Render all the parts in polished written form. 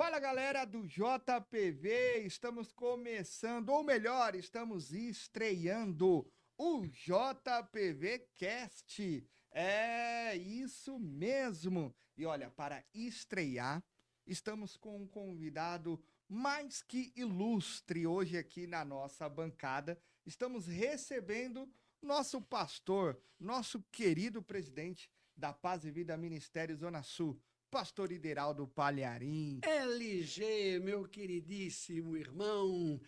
Fala galera do JPV, estamos começando, ou melhor, estamos estreando o JPV Cast. É isso mesmo. E olha, para estrear, estamos com um convidado mais que ilustre hoje aqui na nossa bancada. Estamos recebendo nosso pastor, nosso querido presidente da Paz e Vida Ministério Zona Sul, Pastor Ideraldo Palharim. LG, meu queridíssimo irmão,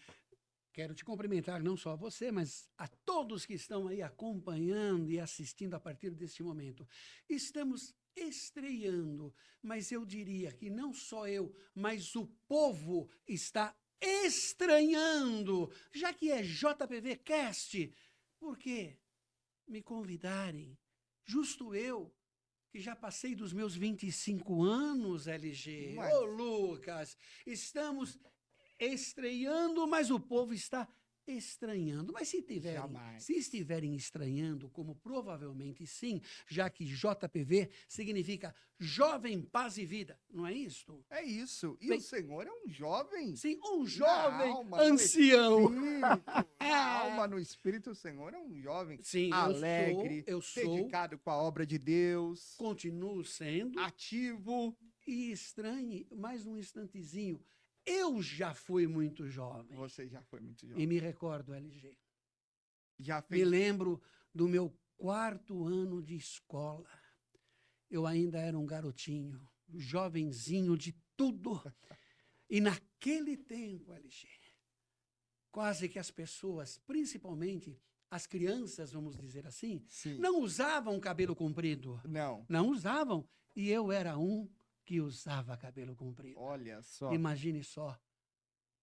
quero te cumprimentar não só a você, mas a todos que estão aí acompanhando e assistindo a partir deste momento. Estamos estreando, mas eu diria que não só eu, mas o povo está estranhando, já que é JPV Cast. Por quê? Me convidarem, justo eu, que já passei dos meus 25 anos, LG. Ô, Lucas, estamos estreando, mas o povo está estranhando. Mas se estiverem estranhando, como provavelmente sim, já que JPV significa Jovem Paz e Vida, não é isso? É isso. E Bem, o Senhor é um jovem. Sim, um jovem alma, ancião. Na alma, no espírito, o Senhor é um jovem Sim, alegre, eu sou, dedicado com a obra de Deus, continuo sendo, ativo. e estranhe mais um instantezinho. Eu já fui muito jovem. Você já foi muito E jovem. me recordo, LG. Já Me fez. lembro do meu 4º ano de escola. Eu ainda era um garotinho, jovenzinho de tudo. E naquele tempo, LG, quase que as pessoas, principalmente as crianças, vamos dizer assim, Sim. não usavam cabelo comprido. Não. Não usavam. E eu era um que usava cabelo comprido. Olha só. Imagine só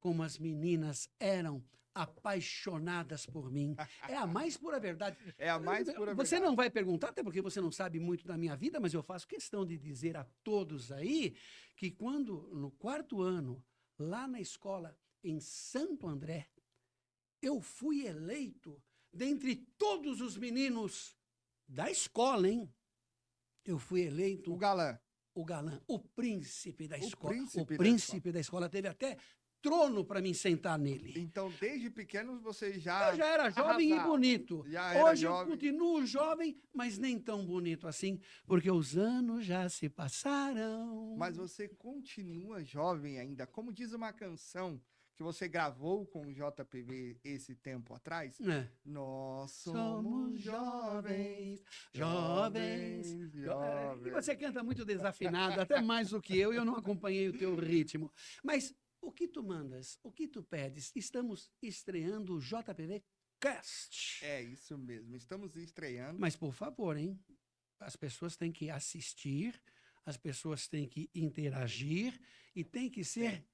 como as meninas eram apaixonadas por mim. É a mais pura verdade. É a mais pura Você verdade. não vai perguntar, até porque você não sabe muito da minha vida, mas eu faço questão de dizer a todos aí que quando, no 4º ano, lá na escola em Santo André, eu fui eleito dentre todos os meninos da escola, hein? Eu fui eleito O galã. o galã, o príncipe da escola. O príncipe príncipe da escola teve até trono para mim sentar nele. Então, desde pequeno, você já... Eu já era jovem arrasava. e bonito. Já era Hoje eu jovem. continuo jovem, mas nem tão bonito assim, porque os anos já se passaram. Mas você continua jovem ainda. Como diz uma canção que você gravou com o JPV esse tempo atrás, É. nós Somos jovens, jovens. E você canta muito desafinado, até mais do que eu não acompanhei o teu ritmo. Mas o que tu mandas, o que tu pedes? Estamos estreando o JPV Cast. É isso mesmo, estamos estreando. Mas, por favor, hein? As pessoas têm que assistir, as pessoas têm que interagir e tem que ser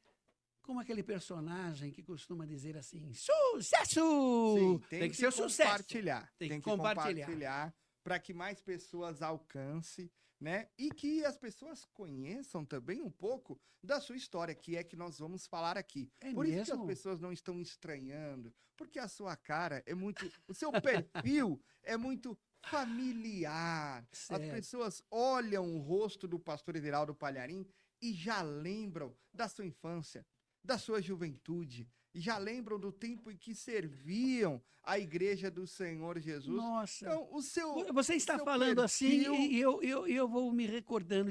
como aquele personagem que costuma dizer assim, sucesso! Sim, Tem que ser o sucesso. Compartilhar. Tem que que compartilhar. compartilhar para que mais pessoas alcancem, né? E que as pessoas conheçam também um pouco da sua história, que é que nós vamos falar aqui. É Por isso que as mesmo? pessoas não estão estranhando, porque a sua cara é muito, o seu perfil é muito familiar. As Certo. pessoas olham o rosto do pastor Ideraldo Palharim e já lembram da sua infância, da sua juventude, já lembram do tempo em que serviam a igreja do Senhor Jesus. Nossa. Então, Você está seu falando assim perfil- e eu vou me recordando.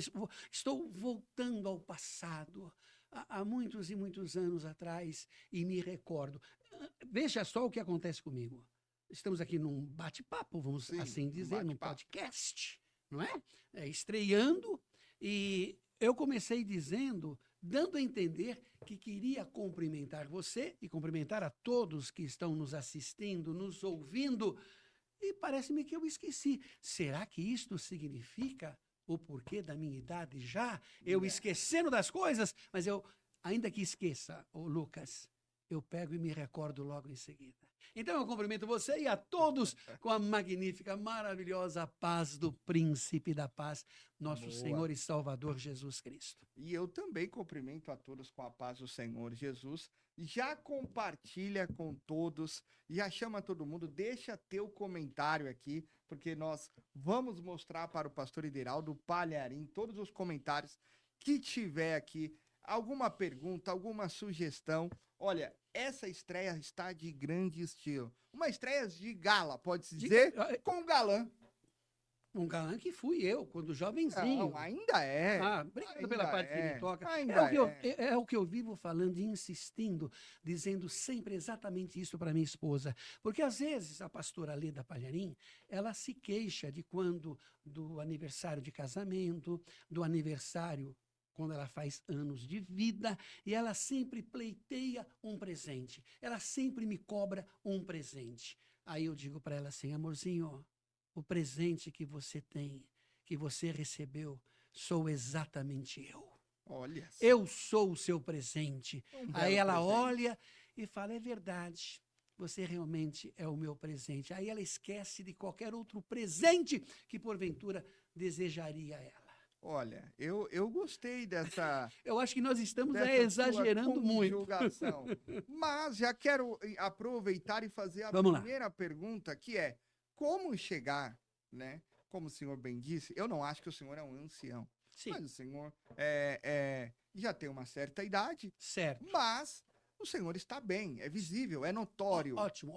Estou voltando ao passado, há muitos e muitos anos atrás, e me recordo. Veja só o que acontece comigo. Estamos aqui num bate-papo, vamos Sim, assim um dizer, num bate-papo. podcast, não é? Estreando, e eu comecei dando a entender que queria cumprimentar você e cumprimentar a todos que estão nos assistindo, nos ouvindo, e parece-me que eu esqueci. Será que isto significa o porquê da minha idade já? Eu esquecendo das coisas, mas eu, ainda que esqueça, ô Lucas, eu pego e me recordo logo em seguida. Então eu cumprimento você e a todos com a magnífica, maravilhosa paz do Príncipe da Paz, nosso Boa. Senhor e Salvador Jesus Cristo. E eu também cumprimento a todos com a paz do Senhor Jesus. Já compartilha com todos, já chama todo mundo, deixa teu comentário aqui, porque nós vamos mostrar para o pastor Ideraldo Palharim todos os comentários que tiver aqui alguma pergunta, alguma sugestão. Olha, essa estreia está de grande estilo. Uma estreia de gala, pode-se dizer, com galã. Um galã que fui eu, quando jovenzinho. Não, ainda é. Obrigado pela parte que me toca. Ainda É o que eu vivo falando e insistindo, dizendo sempre exatamente isso para minha esposa. Porque, às vezes, a pastora Leda Palharim, ela se queixa de quando, do aniversário de casamento, do aniversário quando ela faz anos de vida, e ela sempre pleiteia um presente. Ela sempre me cobra um presente. Aí eu digo para ela assim, amorzinho, o presente que você tem, que você recebeu, sou exatamente eu. Olha. Eu sou o seu presente. Aí ela presente. olha e fala, é verdade, você realmente é o meu presente. Aí ela esquece de qualquer outro presente que porventura desejaria ela. Olha, eu gostei dessa. Eu acho que nós estamos exagerando muito. Mas já quero aproveitar e fazer a primeira pergunta, que é como chegar, né? Como o senhor bem disse, eu não acho que o senhor é um ancião. Sim. Mas o senhor já tem uma certa idade. Certo. Mas o senhor está bem, é visível, é notório. Ótimo.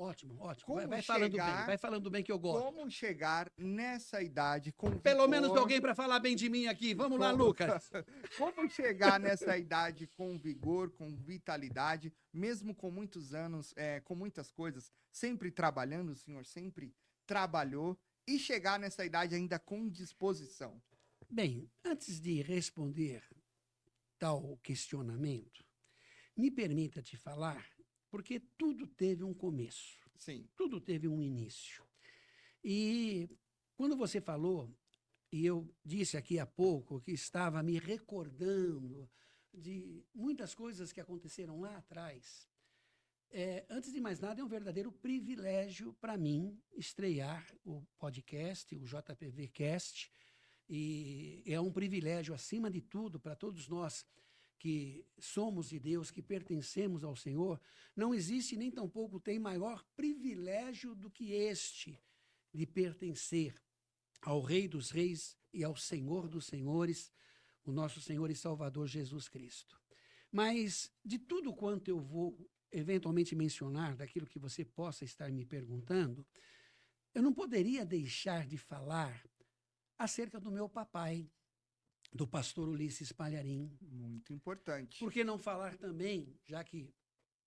Vai falando bem que eu gosto. Como chegar nessa idade com vigor? Pelo menos alguém para falar bem de mim aqui. Vamos lá, Lucas. Como chegar nessa idade com vigor, com vitalidade, mesmo com muitos anos, com muitas coisas, sempre trabalhando, o senhor sempre trabalhou, e chegar nessa idade ainda com disposição? Bem, antes de responder tal questionamento, me permita te falar, porque tudo teve um começo. Sim. Tudo teve um início. E quando você falou, e eu disse aqui há pouco que estava me recordando de muitas coisas que aconteceram lá atrás, antes de mais nada, é um verdadeiro privilégio para mim estrear o podcast, o JPV Cast, e é um privilégio, acima de tudo, para todos nós que somos de Deus, que pertencemos ao Senhor. Não existe, nem tampouco tem maior privilégio do que este, de pertencer ao Rei dos Reis e ao Senhor dos Senhores, o nosso Senhor e Salvador Jesus Cristo. Mas, de tudo quanto eu vou eventualmente mencionar, daquilo que você possa estar me perguntando, eu não poderia deixar de falar acerca do meu papai, do pastor Ulisses Palharim. Muito importante. Por que não falar também, já que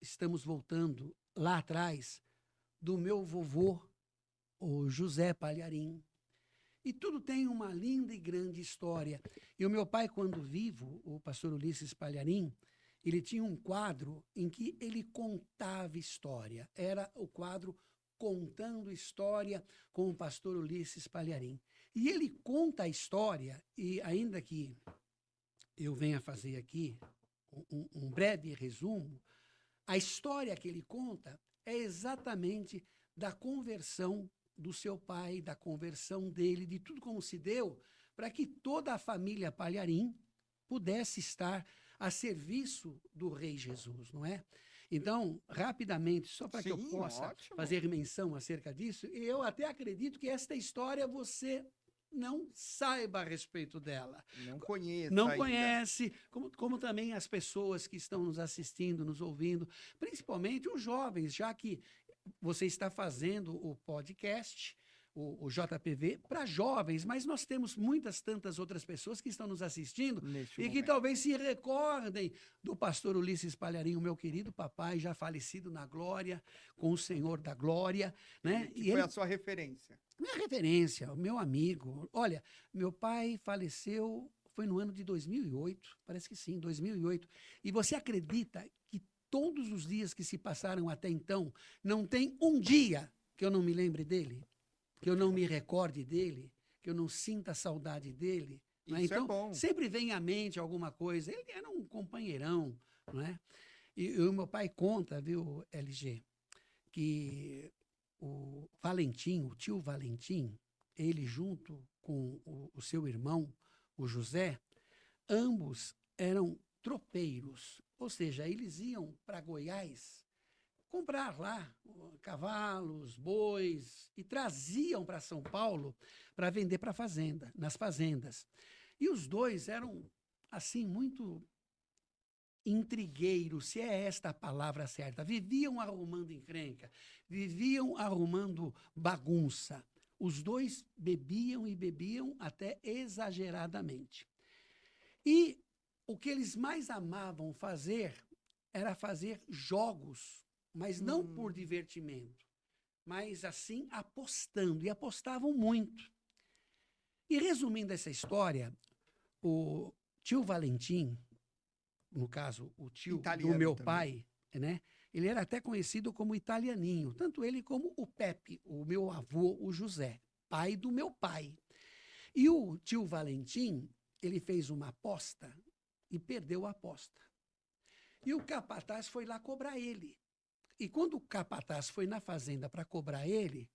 estamos voltando lá atrás, do meu vovô, o José Palharim. E tudo tem uma linda e grande história. E o meu pai, quando vivo, o pastor Ulisses Palharim, ele tinha um quadro em que ele contava história. Era o quadro Contando História com o pastor Ulisses Palharim. E ele conta a história, e ainda que eu venha fazer aqui um breve resumo, a história que ele conta é exatamente da conversão do seu pai, da conversão dele, de tudo como se deu, para que toda a família Palharim pudesse estar a serviço do Rei Jesus, não é? Então, rapidamente, só para que eu possa fazer menção acerca disso, eu até acredito que esta história você não saiba a respeito dela. Não conhece. Não conhece, como também as pessoas que estão nos assistindo, nos ouvindo, principalmente os jovens, já que você está fazendo o podcast, o JPV, para jovens, mas nós temos tantas outras pessoas que estão nos assistindo e que talvez se recordem do pastor Ulisses Palharim, o meu querido papai, já falecido na glória, com o Senhor da glória, né? Que foi a sua referência. Minha referência, o meu amigo. Olha, meu pai faleceu, foi no ano de 2008, parece que sim, 2008. E você acredita que todos os dias que se passaram até então, não tem um dia que eu não me lembre dele? Que eu não me recorde dele, que eu não sinta saudade dele. Isso então, é bom. Sempre vem à mente alguma coisa. Ele era um companheirão, não é? E o meu pai conta, viu, LG, que o Valentim, o tio Valentim, ele junto com o seu irmão, o José, ambos eram tropeiros, ou seja, eles iam para Goiás comprar lá cavalos, bois, e traziam para São Paulo para vender para fazenda, nas fazendas. E os dois eram, assim, muito intrigueiros, se é esta a palavra certa. Viviam arrumando encrenca, viviam arrumando bagunça. Os dois bebiam e bebiam até exageradamente. E o que eles mais amavam fazer era fazer jogos, mas não por divertimento, mas assim apostando, e apostavam muito. E resumindo essa história, o tio Valentim, no caso, o tio Italiano do meu também. pai, né? Ele era até conhecido como italianinho, tanto ele como o Pepe, o meu avô, o José, pai do meu pai. E o tio Valentim, ele fez uma aposta e perdeu a aposta. E o capataz foi lá cobrar ele. E quando o capataz foi na fazenda para cobrar ele,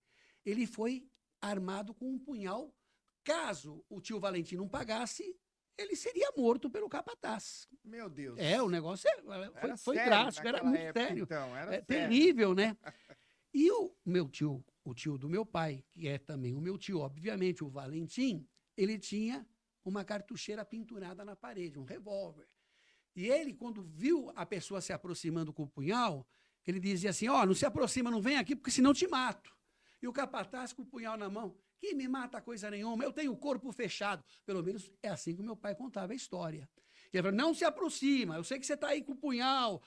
ele foi armado com um punhal. Caso o tio Valentim não pagasse, ele seria morto pelo capataz. Meu Deus. O negócio Era foi sério drástico, era naquela muito época, sério. então, era sério. Terrível, né? E o meu tio, o tio do meu pai, que é também o meu tio, obviamente, o Valentim, ele tinha uma cartucheira pendurada na parede, um revólver. E ele, quando viu a pessoa se aproximando com o punhal, ele dizia assim, não se aproxima, não vem aqui, porque senão te mato. E o capataz com o punhal na mão, que me mata coisa nenhuma, eu tenho o corpo fechado. Pelo menos é assim que o meu pai contava a história. E ele falou, não se aproxima, eu sei que você está aí com o punhal,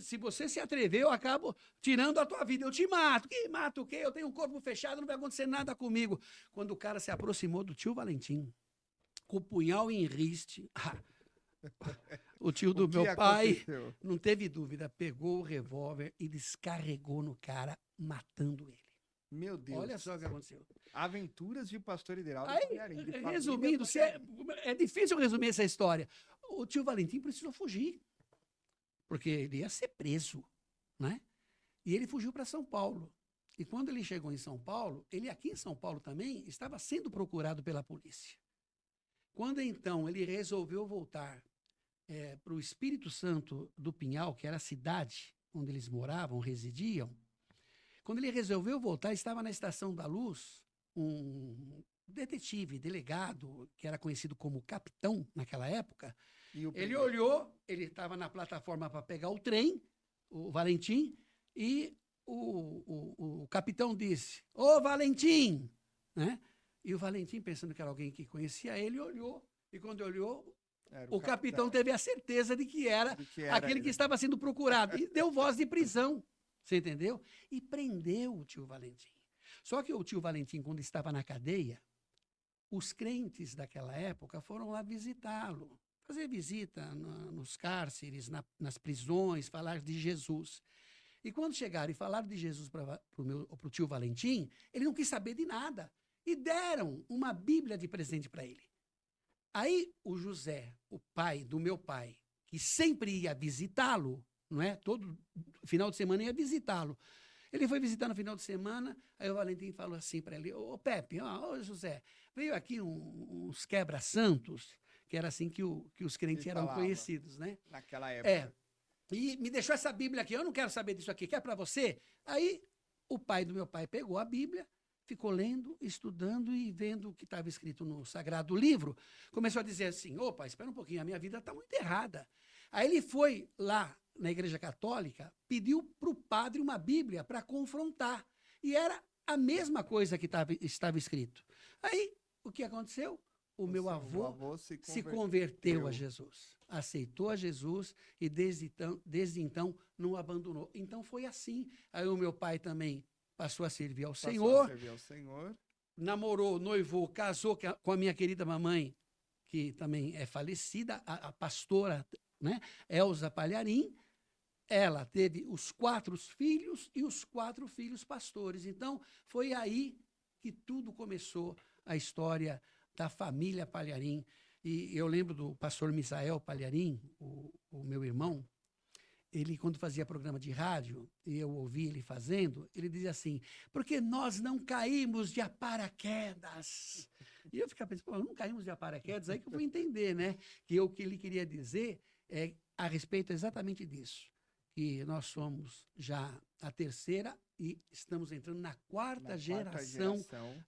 se você se atrever, eu acabo tirando a tua vida, eu te mato. Que mato o quê? Eu tenho o corpo fechado, não vai acontecer nada comigo. Quando o cara se aproximou do tio Valentim, com o punhal em riste, o tio do meu pai, não teve dúvida, pegou o revólver e descarregou no cara, matando ele. Meu Deus. Olha só o que aconteceu. Aventuras de Pastor Ideraldo. Aí, resumindo, é difícil resumir essa história. O tio Valentim precisou fugir, porque ele ia ser preso, né? E ele fugiu para São Paulo. E quando ele chegou em São Paulo, ele aqui em São Paulo também estava sendo procurado pela polícia. Quando então ele resolveu voltar para o Espírito Santo do Pinhal, que era a cidade onde eles moravam, residiam, quando ele resolveu voltar, estava na Estação da Luz um detetive, delegado, que era conhecido como capitão naquela época. Ele olhou, ele estava na plataforma para pegar o trem, o Valentim, e o capitão disse, ô Valentim, né? E o Valentim, pensando que era alguém que conhecia ele, olhou, e quando olhou, o capitão teve a certeza de que era aquele que estava sendo procurado, e deu voz de prisão. Você entendeu? E prendeu o tio Valentim. Só que o tio Valentim, quando estava na cadeia, os crentes daquela época foram lá visitá-lo, fazer visita nos cárceres, nas prisões, falar de Jesus. E quando chegaram e falaram de Jesus para o tio Valentim, ele não quis saber de nada. E deram uma Bíblia de presente para ele. Aí o José, o pai do meu pai, que sempre ia visitá-lo, não é? Todo final de semana ia visitá-lo. Ele foi visitar no final de semana, aí o Valentim falou assim para ele, ô Pepe, ô José, veio aqui uns quebra-santos, que era assim que os crentes eram conhecidos, né? Naquela época. E me deixou essa Bíblia aqui, eu não quero saber disso aqui, quer para você? Aí o pai do meu pai pegou a Bíblia, ficou lendo, estudando e vendo o que estava escrito no Sagrado Livro, começou a dizer assim, opa, espera um pouquinho, a minha vida está muito errada. Aí ele foi lá na Igreja Católica, pediu para o padre uma Bíblia para confrontar. E era a mesma coisa que estava escrito. Aí, o que aconteceu? O meu avô se converteu a Jesus. Aceitou a Jesus e desde então não abandonou. Então foi assim. Aí o meu pai também passou a servir ao Senhor. Namorou, noivou, casou com a minha querida mamãe, que também é falecida, a pastora, né, Elza Palharim. Ela teve os 4 filhos e os 4 filhos pastores. Então, foi aí que tudo começou, a história da família Palharim. E eu lembro do pastor Misael Palharim, o meu irmão, ele, quando fazia programa de rádio, e eu ouvi ele fazendo, ele dizia assim, porque nós não caímos de paraquedas. E eu ficava pensando, não caímos de paraquedas, aí que eu fui entender, né? Que o que ele queria dizer é a respeito exatamente disso. Que nós somos já a 3ª e estamos entrando na quarta geração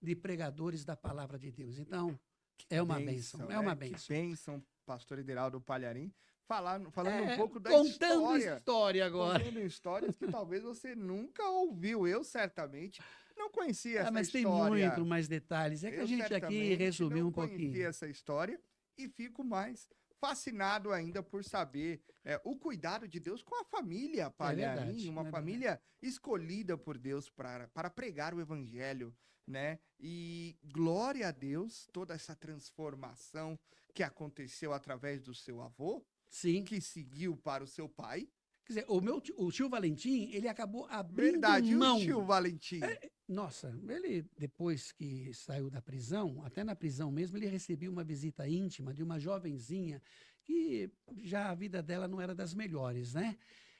de pregadores da palavra de Deus. Então, é uma bênção, é uma bênção. Que bênção, pastor Ideraldo Palharim. falando um pouco da contando história. agora. Contando histórias que talvez você nunca ouviu. Eu, certamente, não conhecia essa Mas tem história. muito mais detalhes. É que a Eu gente aqui certamente resumiu não um pouquinho. conhecia essa história e fico mais fascinado ainda por saber o cuidado de Deus com a família Palharim, verdade, uma é família escolhida por Deus para pregar o evangelho, né? E glória a Deus, toda essa transformação que aconteceu através do seu avô, Sim. que seguiu para o seu pai. Quer dizer, o tio Valentim, ele acabou abrindo Verdade, e mão. o tio Valentim? Nossa, ele, depois que saiu da prisão, até na prisão mesmo, ele recebeu uma visita íntima de uma jovenzinha que já a vida dela não era das melhores, né?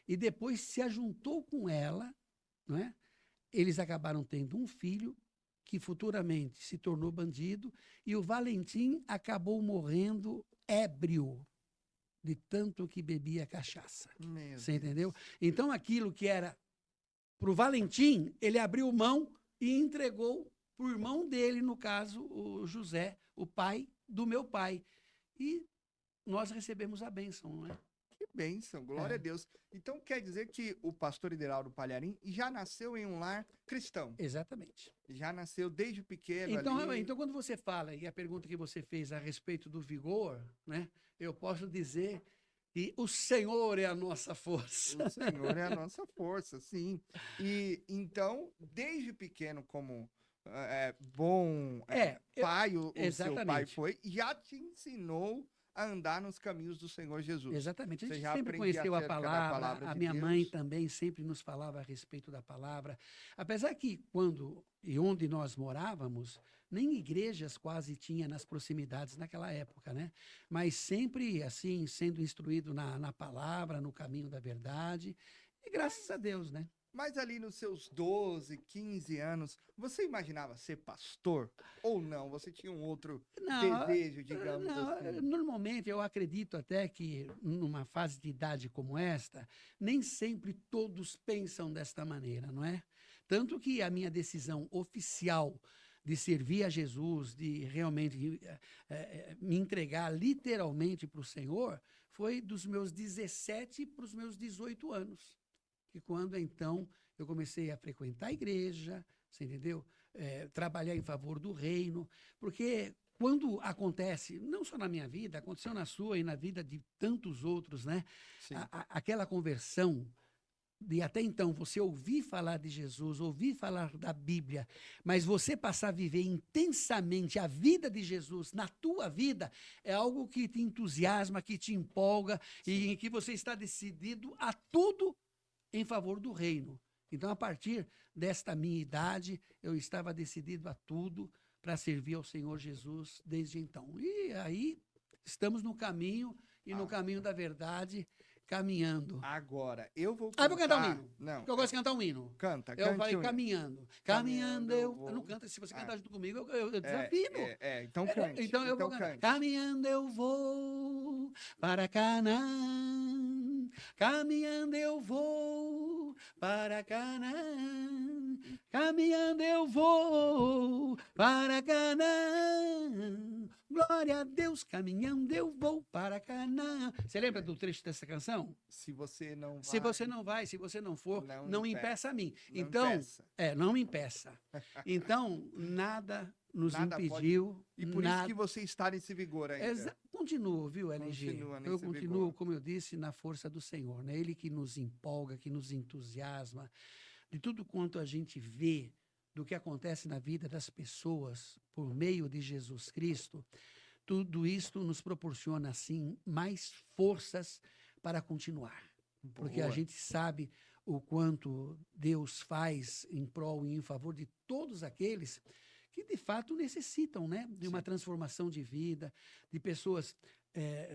E depois se ajuntou com ela, não é? Eles acabaram tendo um filho que futuramente se tornou bandido e o Valentim acabou morrendo ébrio de tanto que bebia cachaça. Você entendeu? Então, aquilo que era para o Valentim, ele abriu mão e entregou para o irmão dele, no caso, o José, o pai do meu pai. E nós recebemos a bênção, não é? Que bênção, glória a Deus. Então, quer dizer que o pastor Ideraldo Palharim já nasceu em um lar cristão. Exatamente. Já nasceu desde pequeno ali. Então, quando você fala, e a pergunta que você fez a respeito do vigor, né? Eu posso dizer que o Senhor é a nossa força. O Senhor é a nossa força, sim. E então, desde pequeno, como bom pai, o seu pai foi, já te ensinou a andar nos caminhos do Senhor Jesus. Exatamente. A gente Você já sempre conheceu a palavra, a minha de mãe Deus. também sempre nos falava a respeito da palavra. Apesar que quando e onde nós morávamos, nem igrejas quase tinha nas proximidades naquela época, né? Mas sempre, assim, sendo instruído na palavra, no caminho da verdade. E graças a Deus, né? Mas ali nos seus 12, 15 anos, você imaginava ser pastor? Ou não? Você tinha um outro desejo, digamos assim? Normalmente, eu acredito até que numa fase de idade como esta, nem sempre todos pensam desta maneira, não é? Tanto que a minha decisão oficial de servir a Jesus, de realmente me entregar literalmente para o Senhor, foi dos meus 17 para os meus 18 anos. Que quando, então, eu comecei a frequentar a igreja, você entendeu? Trabalhar em favor do reino, porque quando acontece, não só na minha vida, aconteceu na sua e na vida de tantos outros, né? Aquela conversão de até então você ouvir falar de Jesus, ouvir falar da Bíblia, mas você passar a viver intensamente a vida de Jesus na tua vida, é algo que te entusiasma, que te empolga e em que você está decidido a tudo em favor do reino. Então, a partir desta minha idade, eu estava decidido a tudo para servir ao Senhor Jesus desde então. E aí, estamos no caminho, e no caminho da verdade, caminhando. Agora, eu vou cantar... vou cantar um hino. Não. Porque eu gosto de cantar um hino. Canta. Eu falei caminhando. Caminhando, eu não canto. Se você cantar junto comigo, eu desafino. Então cante. Então eu vou cantar. Caminhando eu vou para Canaã. Caminhando eu vou para Canaã. Caminhando eu vou para Canaã. Glória a Deus, caminhando eu vou para Canaã. Você lembra do trecho dessa canção? Se você não vai... Se você não vai, se você não for, não impeça a mim. Não me impeça. Então, nada nos impediu. E por isso que você está nesse vigor ainda. Continuo, viu, LG? Eu continuo, vigor. como eu disse, na força do Senhor. Né? Ele que nos empolga, que nos entusiasma. De tudo quanto a gente vê do que acontece na vida das pessoas por meio de Jesus Cristo, tudo isto nos proporciona, assim, mais forças para continuar. Porque a gente sabe o quanto Deus faz em prol e em favor de todos aqueles que, de fato, necessitam, né, de uma transformação de vida, de pessoas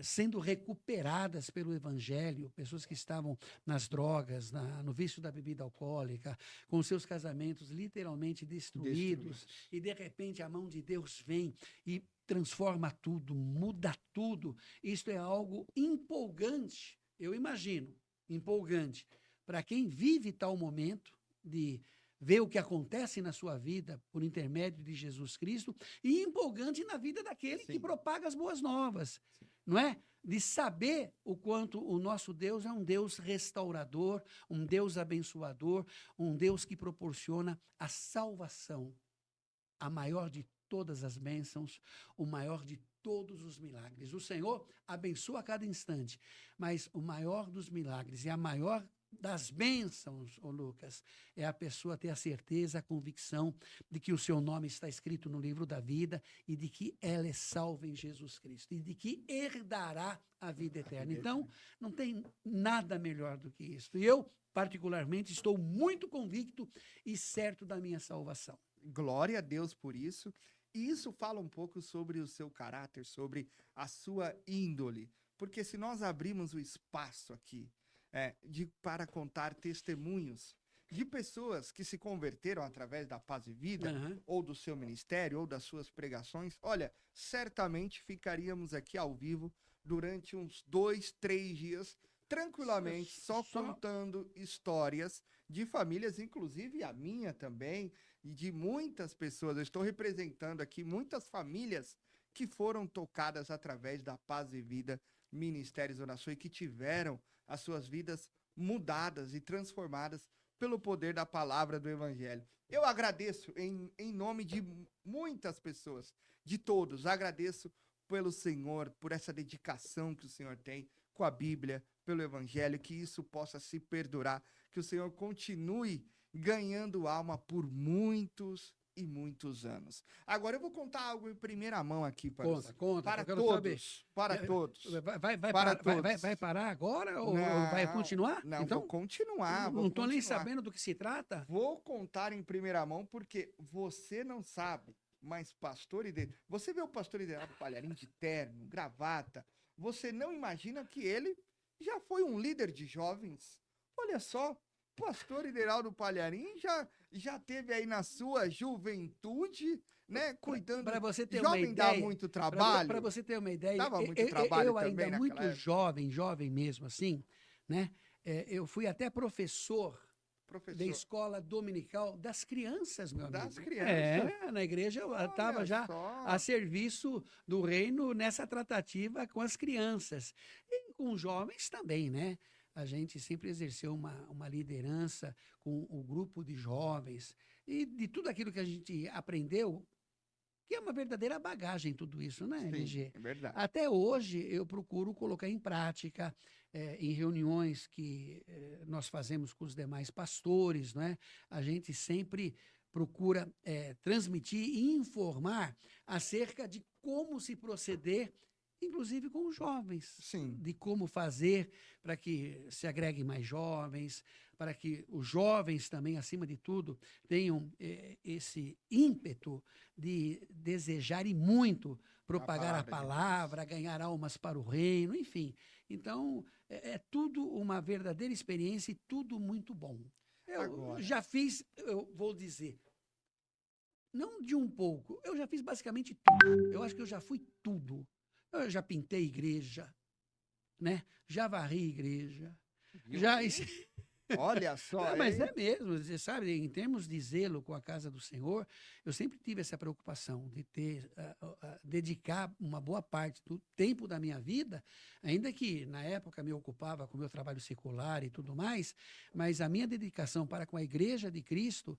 sendo recuperadas pelo Evangelho, pessoas que estavam nas drogas, no vício da bebida alcoólica, com seus casamentos literalmente destruídos, e de repente a mão de Deus vem e transforma tudo, muda tudo. Isto é algo empolgante, eu imagino, empolgante, para quem vive tal momento de ver o que acontece na sua vida por intermédio de Jesus Cristo, e empolgante na vida daquele que propaga as boas novas. não é? De saber o quanto o nosso Deus é um Deus restaurador, um Deus abençoador, um Deus que proporciona a salvação, a maior de todas as bênçãos, o maior de todos os milagres. O Senhor abençoa a cada instante, mas o maior dos milagres e a maior das bênçãos, ô Lucas, é a pessoa ter a certeza, a convicção de que o seu nome está escrito no livro da vida e de que ela é salva em Jesus Cristo e de que herdará a vida eterna. Então, não tem nada melhor do que isso. E eu, particularmente, estou muito convicto e certo da minha salvação. Glória a Deus por isso. E isso fala um pouco sobre o seu caráter, sobre a sua índole. Porque se nós abrirmos o espaço aqui para contar testemunhos de pessoas que se converteram através da Paz e Vida, ou do seu ministério, ou das suas pregações, olha, certamente ficaríamos aqui ao vivo durante uns 2, 3 dias, tranquilamente, só contando histórias de famílias, inclusive a minha também, e de muitas pessoas. Eu estou representando aqui muitas famílias que foram tocadas através da Paz e Vida, Ministério Zona Sul, e que tiveram as suas vidas mudadas e transformadas pelo poder da palavra do Evangelho. Eu agradeço em nome de muitas pessoas, de todos, agradeço pelo Senhor, por essa dedicação que o Senhor tem com a Bíblia, pelo Evangelho, que isso possa se perdurar, que o Senhor continue ganhando alma por muitos e muitos anos. Agora eu vou contar algo em primeira mão aqui para todos. Vai parar agora ou vai continuar? Não, então, vou continuar. Não estou nem sabendo do que se trata. Vou contar em primeira mão porque você não sabe, mas você vê o pastor Ideraldo Palharim de terno, gravata, você não imagina que ele já foi um líder de jovens. Olha só, pastor Ideraldo Palharim já teve aí na sua juventude, né, cuidando. Para você ter jovem uma ideia, dá muito trabalho. Para você ter uma ideia, dava muito trabalho eu também ainda muito época. jovem mesmo assim, né? Eu fui até professor da escola dominical das crianças, meu amigo. Das crianças? Na igreja eu estava já a serviço do reino nessa tratativa com as crianças. E com os jovens também, né? A gente sempre exerceu uma liderança com o grupo de jovens e de tudo aquilo que a gente aprendeu, que é uma verdadeira bagagem tudo isso, né, LG? É verdade. Até hoje eu procuro colocar em prática em reuniões que nós fazemos com os demais pastores, né? A gente sempre procura transmitir e informar acerca de como se proceder, inclusive com os jovens. Sim. De como fazer para que se agreguem mais jovens, para que os jovens também, acima de tudo, tenham esse ímpeto de desejarem muito propagar a palavra, ganhar almas para o reino, enfim. Então, é tudo uma verdadeira experiência e tudo muito bom. Eu já fiz, eu vou dizer, não de um pouco, eu já fiz basicamente tudo. Eu acho que eu já fui tudo. Eu já pintei igreja, né? Já varri igreja. Olha só. Mas é mesmo, você sabe, em termos de zelo com a casa do Senhor, eu sempre tive essa preocupação de dedicar uma boa parte do tempo da minha vida, ainda que na época me ocupava com o meu trabalho secular e tudo mais, mas a minha dedicação para com a Igreja de Cristo,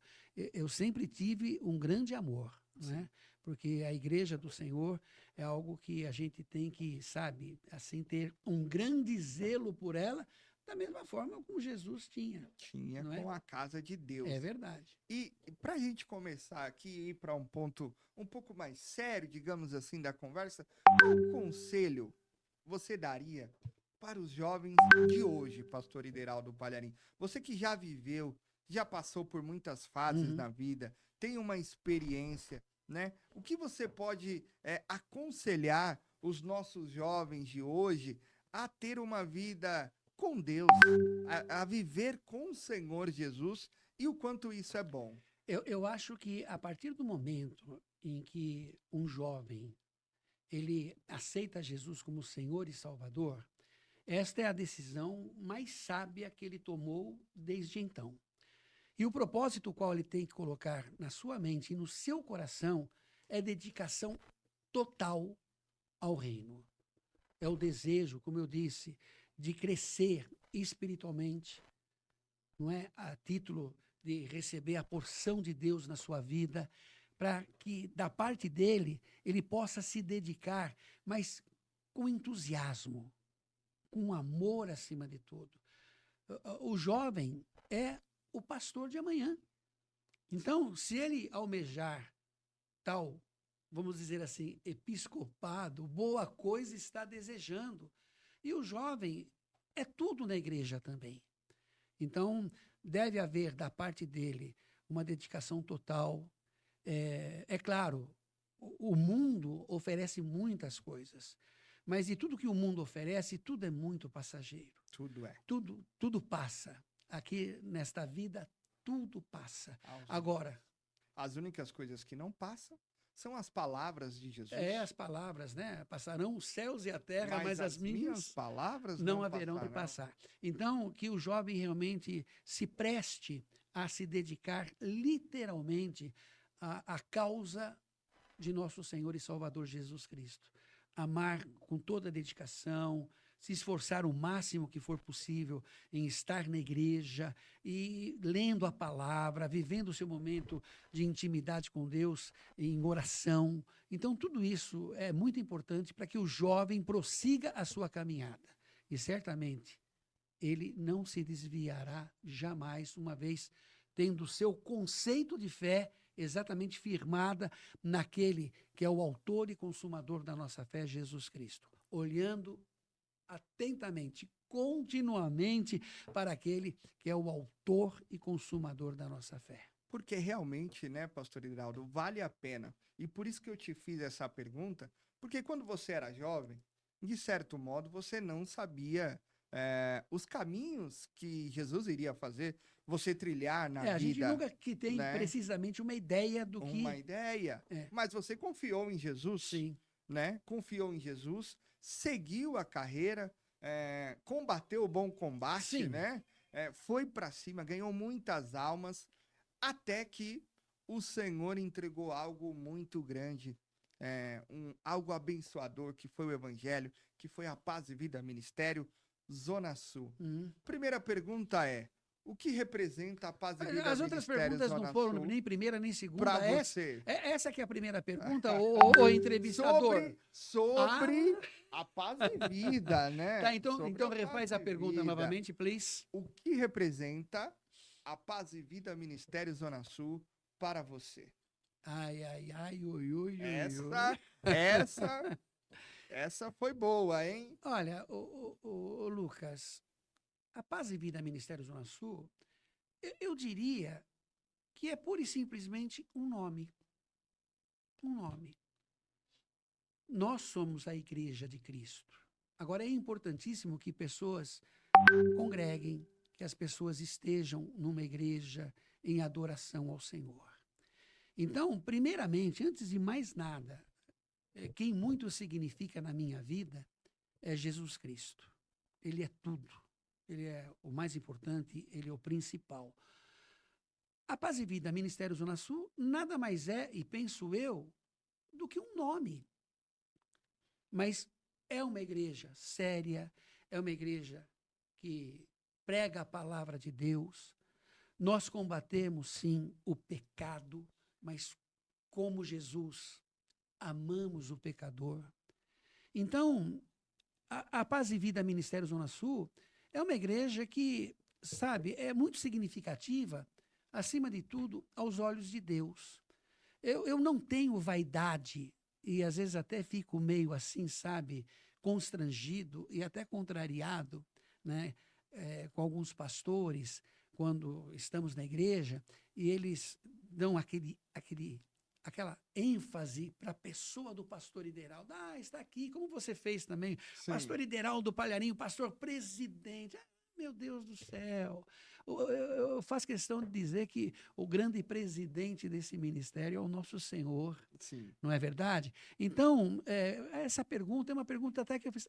eu sempre tive um grande amor, né? Porque a Igreja do Senhor é algo que a gente tem que, sabe, assim, ter um grande zelo por ela, da mesma forma como Jesus tinha. Tinha com a casa de Deus. É verdade. E para a gente começar aqui e ir para um ponto um pouco mais sério, digamos assim, da conversa, qual conselho você daria para os jovens de hoje, pastor Ideraldo Palharim? Você que já viveu, já passou por muitas fases na vida, tem uma experiência, né? O que você pode aconselhar os nossos jovens de hoje a ter uma vida com Deus, a viver com o Senhor Jesus e o quanto isso é bom? Eu acho que a partir do momento em que um jovem ele aceita Jesus como Senhor e Salvador, esta é a decisão mais sábia que ele tomou desde então. E o propósito qual ele tem que colocar na sua mente e no seu coração é dedicação total ao reino. é o desejo, como eu disse, de crescer espiritualmente, não é? A título de receber a porção de Deus na sua vida, para que, da parte dele, ele possa se dedicar, mas com entusiasmo, com amor acima de tudo. O jovem é o pastor de amanhã. Então, se ele almejar tal, vamos dizer assim, episcopado, boa coisa está desejando. E o jovem é tudo na igreja também. Então, deve haver da parte dele uma dedicação total. É claro, o mundo oferece muitas coisas, mas de tudo que o mundo oferece, tudo é muito passageiro. Tudo é. Tudo passa. Aqui, nesta vida, tudo passa. Agora, as únicas coisas que não passam são as palavras de Jesus. as palavras, né? Passarão os céus e a terra, mas as minhas palavras não haverão de passar. Então, que o jovem realmente se preste a se dedicar literalmente à causa de nosso Senhor e Salvador Jesus Cristo. Amar com toda a dedicação, se esforçar o máximo que for possível em estar na igreja e lendo a palavra, vivendo o seu momento de intimidade com Deus em oração. Então, tudo isso é muito importante para que o jovem prossiga a sua caminhada. E certamente ele não se desviará jamais, uma vez tendo o seu conceito de fé exatamente firmada naquele que é o autor e consumador da nossa fé, Jesus Cristo. Olhando atentamente, continuamente, para aquele que é o autor e consumador da nossa fé. Porque realmente, né, pastor Hidraldo, vale a pena. E por isso que eu te fiz essa pergunta, porque quando você era jovem, de certo modo, você não sabia os caminhos que Jesus iria fazer você trilhar na vida. A gente nunca que tem, né? Precisamente uma ideia do que... Uma ideia. Mas você confiou em Jesus. Sim. Né? Confiou em Jesus, seguiu a carreira, combateu o bom combate, Sim. né? Foi para cima, ganhou muitas almas, até que o Senhor entregou algo muito grande, algo abençoador, que foi o Evangelho, que foi a Paz e Vida Ministério Zona Sul. Primeira pergunta é: o que representa a Paz e Vida As outras Ministério perguntas Zona não foram Sul nem primeira nem segunda. para você? Essa que é a primeira pergunta, o entrevistador? Sobre a Paz e Vida, né? Tá, então refaz a pergunta novamente, please. O que representa a Paz e Vida Ministério Zona Sul para você? Ai, ui, ui. Essa foi boa, hein? Olha, o Lucas, a Paz e Vida Ministério Zona Sul, eu diria que é pura e simplesmente um nome. Um nome. Nós somos a Igreja de Cristo. Agora, é importantíssimo que pessoas congreguem, que as pessoas estejam numa igreja em adoração ao Senhor. Então, primeiramente, antes de mais nada, quem muito significa na minha vida é Jesus Cristo. Ele é tudo. Ele é o mais importante, ele é o principal. A Paz e Vida Ministério Zona Sul nada mais é, e penso eu, do que um nome. Mas é uma igreja séria, é uma igreja que prega a palavra de Deus. Nós combatemos, sim, o pecado, mas como Jesus, amamos o pecador. Então, a Paz e Vida Ministério Zona Sul é uma igreja que, sabe, é muito significativa, acima de tudo, aos olhos de Deus. Eu não tenho vaidade, e às vezes até fico meio assim, sabe, constrangido e até contrariado, né, com alguns pastores, quando estamos na igreja, e eles dão aquela ênfase para a pessoa do pastor Ideraldo. Está aqui, como você fez também. Sim. Pastor Ideraldo Palharinho, pastor presidente. Meu Deus do céu. Eu faço questão de dizer que o grande presidente desse ministério é o nosso Senhor. Sim. Não é verdade? Então, essa pergunta é uma pergunta até que eu fiz,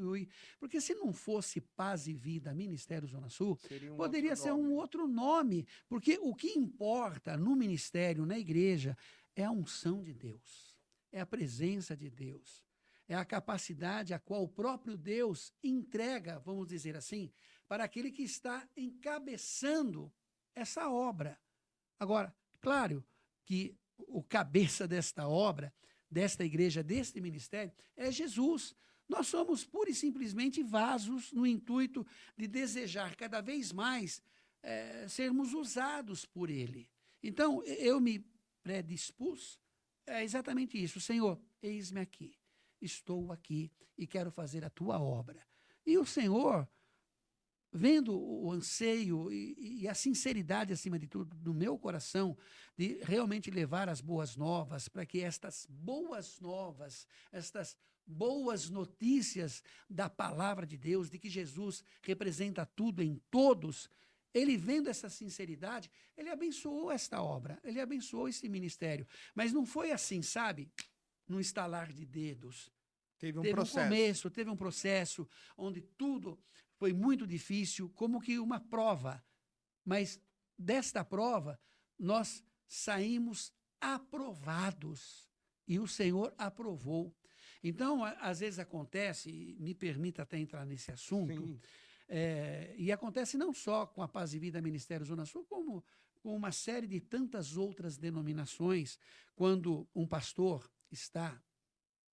ui. Porque se não fosse Paz e Vida Ministério Zona Sul, poderia ser um outro nome. Porque o que importa no ministério, na igreja, é a unção de Deus, é a presença de Deus. é a capacidade a qual o próprio Deus entrega, vamos dizer assim, para aquele que está encabeçando essa obra. Agora, claro que o cabeça desta obra, desta igreja, deste ministério, é Jesus. Nós somos pura e simplesmente vasos no intuito de desejar cada vez mais sermos usados por Ele. Então, eu me predispus exatamente isso. Senhor, eis-me aqui. Estou aqui e quero fazer a tua obra. E o Senhor, vendo o anseio e a sinceridade, acima de tudo, do meu coração, de realmente levar as boas novas, para que estas boas novas, estas boas notícias da palavra de Deus, de que Jesus representa tudo em todos, ele vendo essa sinceridade, ele abençoou esta obra, ele abençoou esse ministério. Mas não foi assim, sabe? Num estalar de dedos. Teve um começo, teve um processo onde tudo foi muito difícil, como que uma prova. Mas desta prova, nós saímos aprovados. E o Senhor aprovou. Então, às vezes acontece, e me permita até entrar nesse assunto, e acontece não só com a Paz e Vida Ministério Zona Sul, como com uma série de tantas outras denominações, quando um pastor está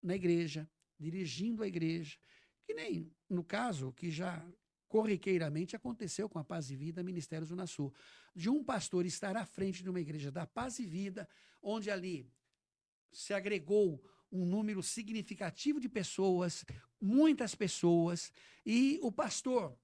na igreja, dirigindo a igreja, que nem no caso que já corriqueiramente aconteceu com a Paz e Vida Ministério Zona Sul, de um pastor estar à frente de uma igreja da Paz e Vida, onde ali se agregou um número significativo de pessoas, muitas pessoas, e o pastor,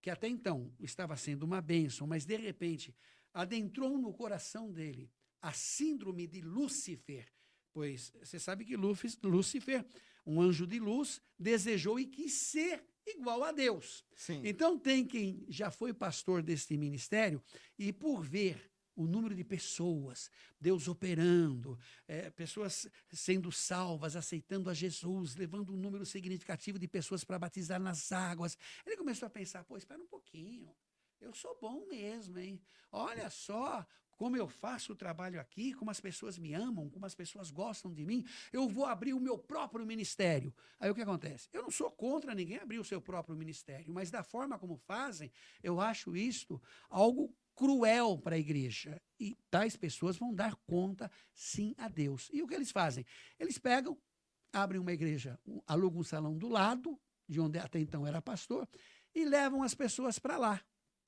que até então estava sendo uma bênção, mas de repente adentrou no coração dele a síndrome de Lúcifer, pois você sabe que Lúcifer, um anjo de luz, desejou e quis ser igual a Deus. Sim. Então tem quem já foi pastor deste ministério e por ver o número de pessoas, Deus operando, pessoas sendo salvas, aceitando a Jesus, levando um número significativo de pessoas para batizar nas águas. Ele começou a pensar, pô, espera um pouquinho, eu sou bom mesmo, hein? Olha só como eu faço o trabalho aqui, como as pessoas me amam, como as pessoas gostam de mim, eu vou abrir o meu próprio ministério. Aí o que acontece? Eu não sou contra ninguém abrir o seu próprio ministério, mas da forma como fazem, eu acho isto algo cruel para a igreja. E tais pessoas vão dar conta, sim, a Deus. E o que eles fazem? Eles pegam, abrem uma igreja, alugam um salão do lado, de onde até então era pastor, e levam as pessoas para lá.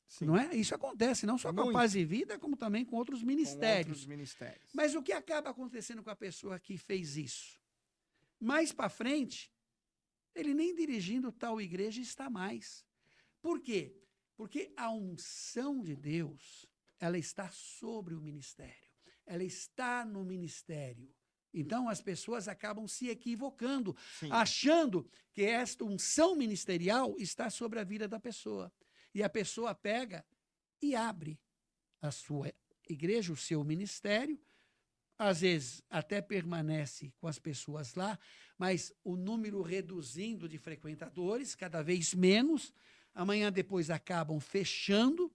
Sim. Não é? Isso acontece não só com a Paz e Vida, como também com outros ministérios. Mas o que acaba acontecendo com a pessoa que fez isso? Mais para frente, ele nem dirigindo tal igreja está mais. Por quê? Porque a unção de Deus, ela está sobre o ministério. Ela está no ministério. Então, as pessoas acabam se equivocando, sim, achando que esta unção ministerial está sobre a vida da pessoa. E a pessoa pega e abre a sua igreja, o seu ministério, às vezes até permanece com as pessoas lá, mas o número reduzindo de frequentadores, cada vez menos, amanhã depois acabam fechando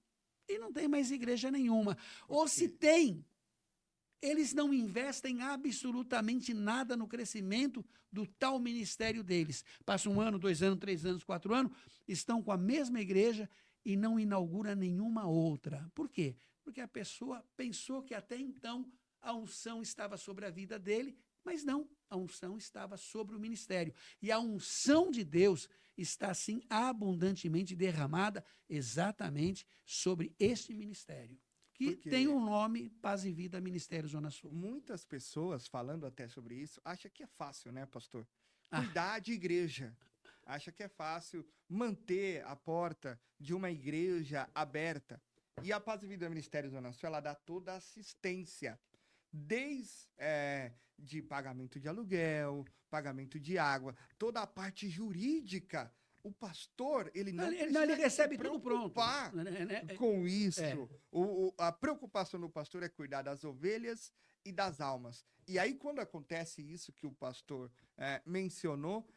e não tem mais igreja nenhuma. Ou se tem, eles não investem absolutamente nada no crescimento do tal ministério deles. Passa 1 ano, 2 anos, 3 anos, 4 anos, estão com a mesma igreja e não inaugura nenhuma outra. Por quê? Porque a pessoa pensou que até então a unção estava sobre a vida dele, mas não, a unção estava sobre o ministério. E a unção de Deus está, assim, abundantemente derramada exatamente sobre este ministério, que tem um nome, Paz e Vida Ministério Zona Sul. Muitas pessoas, falando até sobre isso, acham que é fácil, né, pastor? Cuidar de igreja. Acha que é fácil manter a porta de uma igreja aberta. E a Paz e Vida Ministério Zona Sul, ela dá toda a assistência, desde de pagamento de aluguel, pagamento de água, toda a parte jurídica. O pastor, ele recebe tudo pronto. Com isso. A preocupação do pastor é cuidar das ovelhas e das almas. E aí, quando acontece isso que o pastor mencionou,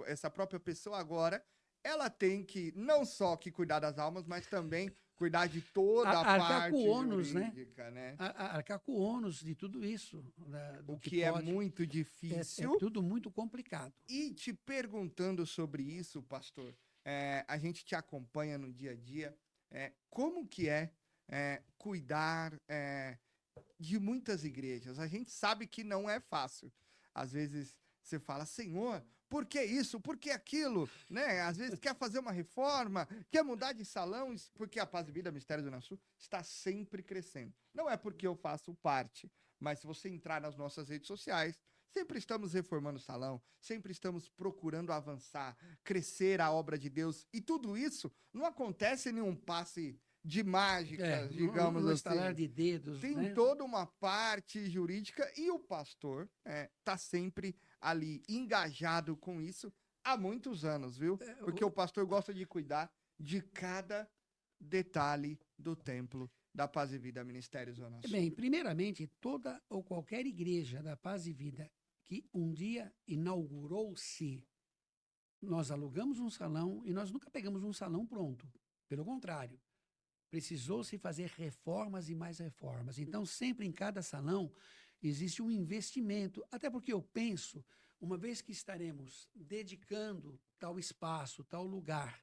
essa própria pessoa agora, ela tem que não só que cuidar das almas, mas também Cuidar de toda a arcar parte com o ônus, jurídica, né? Arcar com o ônus de tudo isso. O que é muito É difícil. tudo muito complicado. E te perguntando sobre isso, pastor, a gente te acompanha no dia a dia, como que cuidar de muitas igrejas? A gente sabe que não é fácil. Às vezes você fala, Senhor, por que isso? Por que aquilo? Né? Às vezes quer fazer uma reforma, quer mudar de salão, porque a Paz e Vida Mistério do Sul está sempre crescendo. Não é porque eu faço parte, mas se você entrar nas nossas redes sociais, sempre estamos reformando o salão, sempre estamos procurando avançar, crescer a obra de Deus. E tudo isso não acontece em um passe de mágica, digamos no assim. estalar de dedos, Tem né? toda uma parte jurídica e o pastor está sempre ali engajado com isso há muitos anos, viu? Porque o pastor gosta de cuidar de cada detalhe do templo da Paz e Vida Ministério Zona Sul. Bem, primeiramente, toda ou qualquer igreja da Paz e Vida que um dia inaugurou-se, nós alugamos um salão e nós nunca pegamos um salão pronto. Pelo contrário, precisou-se fazer reformas e mais reformas. Então, sempre em cada salão existe um investimento, até porque eu penso, uma vez que estaremos dedicando tal espaço, tal lugar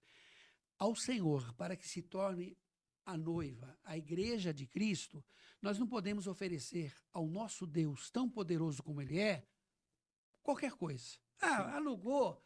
ao Senhor para que se torne a noiva, a igreja de Cristo, nós não podemos oferecer ao nosso Deus, tão poderoso como Ele é, qualquer coisa. Alugou.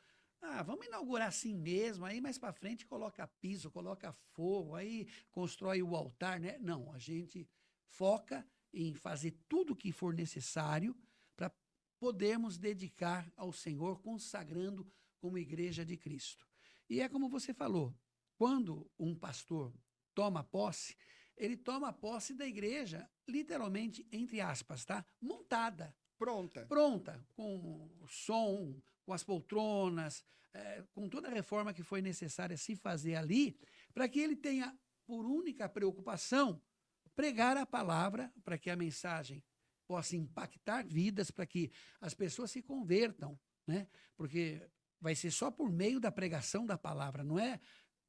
Vamos inaugurar assim mesmo, aí mais para frente coloca piso, coloca fogo, aí constrói o altar, né? Não, a gente foca em fazer tudo o que for necessário para podermos dedicar ao Senhor, consagrando como igreja de Cristo. E é como você falou, quando um pastor toma posse, ele toma posse da igreja, literalmente, entre aspas, tá? Montada. Pronta, com som, com as poltronas, com toda a reforma que foi necessária se fazer ali, para que ele tenha por única preocupação pregar a palavra, para que a mensagem possa impactar vidas, para que as pessoas se convertam, né? Porque vai ser só por meio da pregação da palavra, não é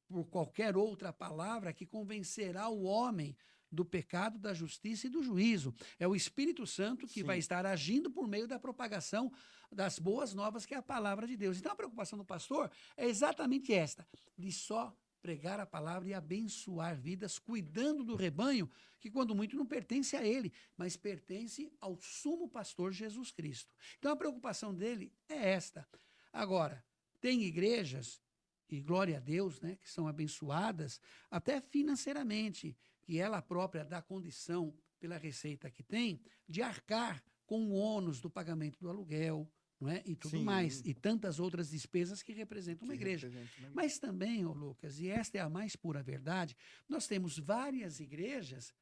por qualquer outra palavra que convencerá o homem do pecado, da justiça e do juízo. É o Espírito Santo que vai estar agindo por meio da propagação das boas novas, que é a palavra de Deus. Então, a preocupação do pastor é exatamente esta, de só pregar a palavra e abençoar vidas, cuidando do rebanho, que quando muito não pertence a ele, mas pertence ao sumo pastor Jesus Cristo. Então, a preocupação dele é esta. Agora, tem igrejas, e glória a Deus, né, que são abençoadas, até financeiramente, que ela própria dá condição, pela receita que tem, de arcar com o ônus do pagamento do aluguel, não é? E tudo mais, e tantas outras despesas que representam uma igreja. Mas também, Lucas, e esta é a mais pura verdade, nós temos várias igrejas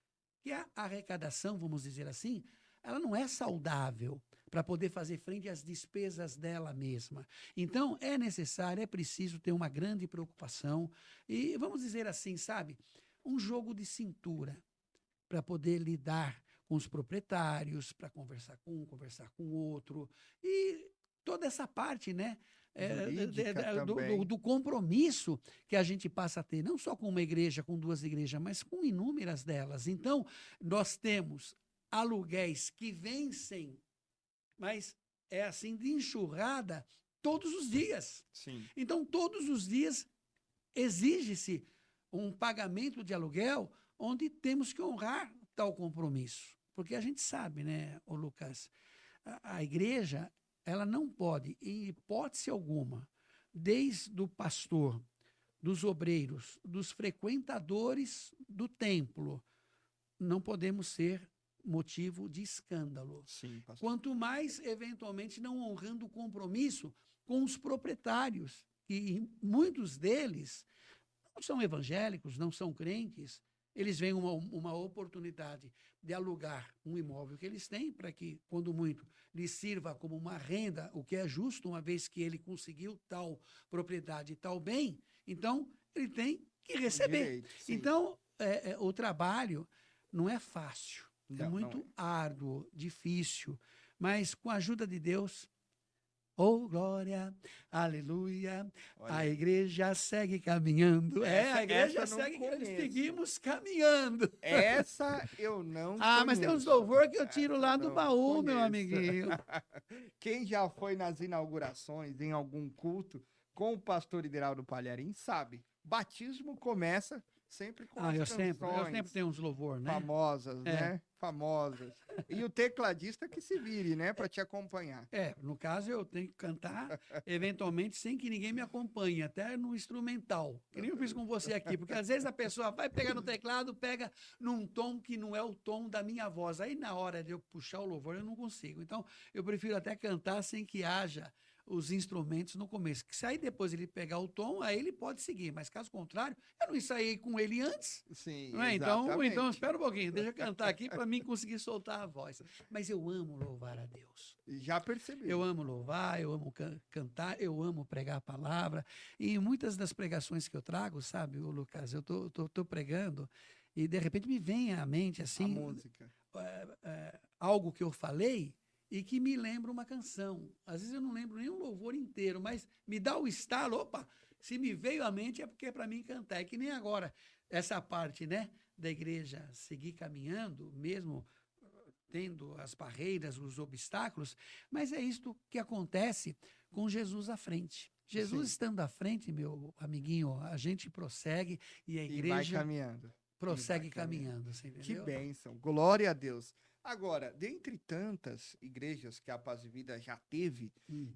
que a arrecadação, vamos dizer assim, ela não é saudável para poder fazer frente às despesas dela mesma. Então, é necessário, é preciso ter uma grande preocupação e, vamos dizer assim, sabe, um jogo de cintura para poder lidar com os proprietários, para conversar com um, conversar com o outro, e toda essa parte, né, do compromisso que a gente passa a ter, não só com uma igreja, com duas igrejas, mas com inúmeras delas. Então, nós temos aluguéis que vencem, mas é assim de enxurrada todos os dias. Então, todos os dias exige-se um pagamento de aluguel onde temos que honrar tal compromisso. Porque a gente sabe, né, ô Lucas, a igreja, ela não pode, em hipótese alguma, desde o pastor, dos obreiros, dos frequentadores do templo, não podemos ser motivo de escândalo. Quanto mais, eventualmente, não honrando o compromisso com os proprietários, que muitos deles não são evangélicos, não são crentes, eles veem uma oportunidade de alugar um imóvel que eles têm para que, quando muito, lhes sirva como uma renda, o que é justo, uma vez que ele conseguiu tal propriedade, tal bem, então ele tem que receber. Então, o trabalho não é fácil, é muito árduo, difícil, mas com a ajuda de Deus, Oh, glória, aleluia, Olha a aí. igreja segue caminhando. A igreja essa eu não segue, conheço. seguimos caminhando. Essa eu não Mas tem uns conheço. louvor que eu tiro Essa lá do não baú, meu conheço. amiguinho. Quem já foi nas inaugurações, em algum culto, com o pastor Ideraldo Palharim, sabe. Batismo começa sempre com as Eu sempre canções tenho uns louvor, né? famosas, É. né? Famosas. E o tecladista que se vire, né? Para te acompanhar. No caso, eu tenho que cantar, eventualmente, sem que ninguém me acompanhe, até no instrumental. Que nem eu fiz com você aqui, porque às vezes a pessoa vai pegar no teclado, pega num tom que não é o tom da minha voz. Aí, na hora de eu puxar o louvor, eu não consigo. Então, eu prefiro até cantar sem que haja os instrumentos no começo. Que se aí depois ele pegar o tom, aí ele pode seguir. Mas caso contrário, eu não ensaiei com ele antes. Sim, Não é? exatamente. Então espera um pouquinho, deixa eu cantar aqui para mim conseguir soltar a voz. Mas eu amo louvar a Deus. Já percebi. Eu amo louvar, eu amo cantar, eu amo pregar a palavra. E muitas das pregações que eu trago, sabe, o Lucas, eu tô pregando e de repente me vem à mente A assim música. algo que eu falei e que me lembra uma canção. Às vezes eu não lembro nem um louvor inteiro, mas me dá o estalo, opa, se me veio à mente é porque é para mim cantar. É que nem agora, essa parte, né, da igreja seguir caminhando, mesmo tendo as barreiras, os obstáculos, mas é isto que acontece com Jesus à frente. Jesus Sim. estando à frente, meu amiguinho, a gente prossegue e a E vai igreja caminhando. prossegue E vai caminhando. caminhando, você Que entendeu? bênção. Glória a Deus. Agora, dentre tantas igrejas que a Paz e Vida já teve,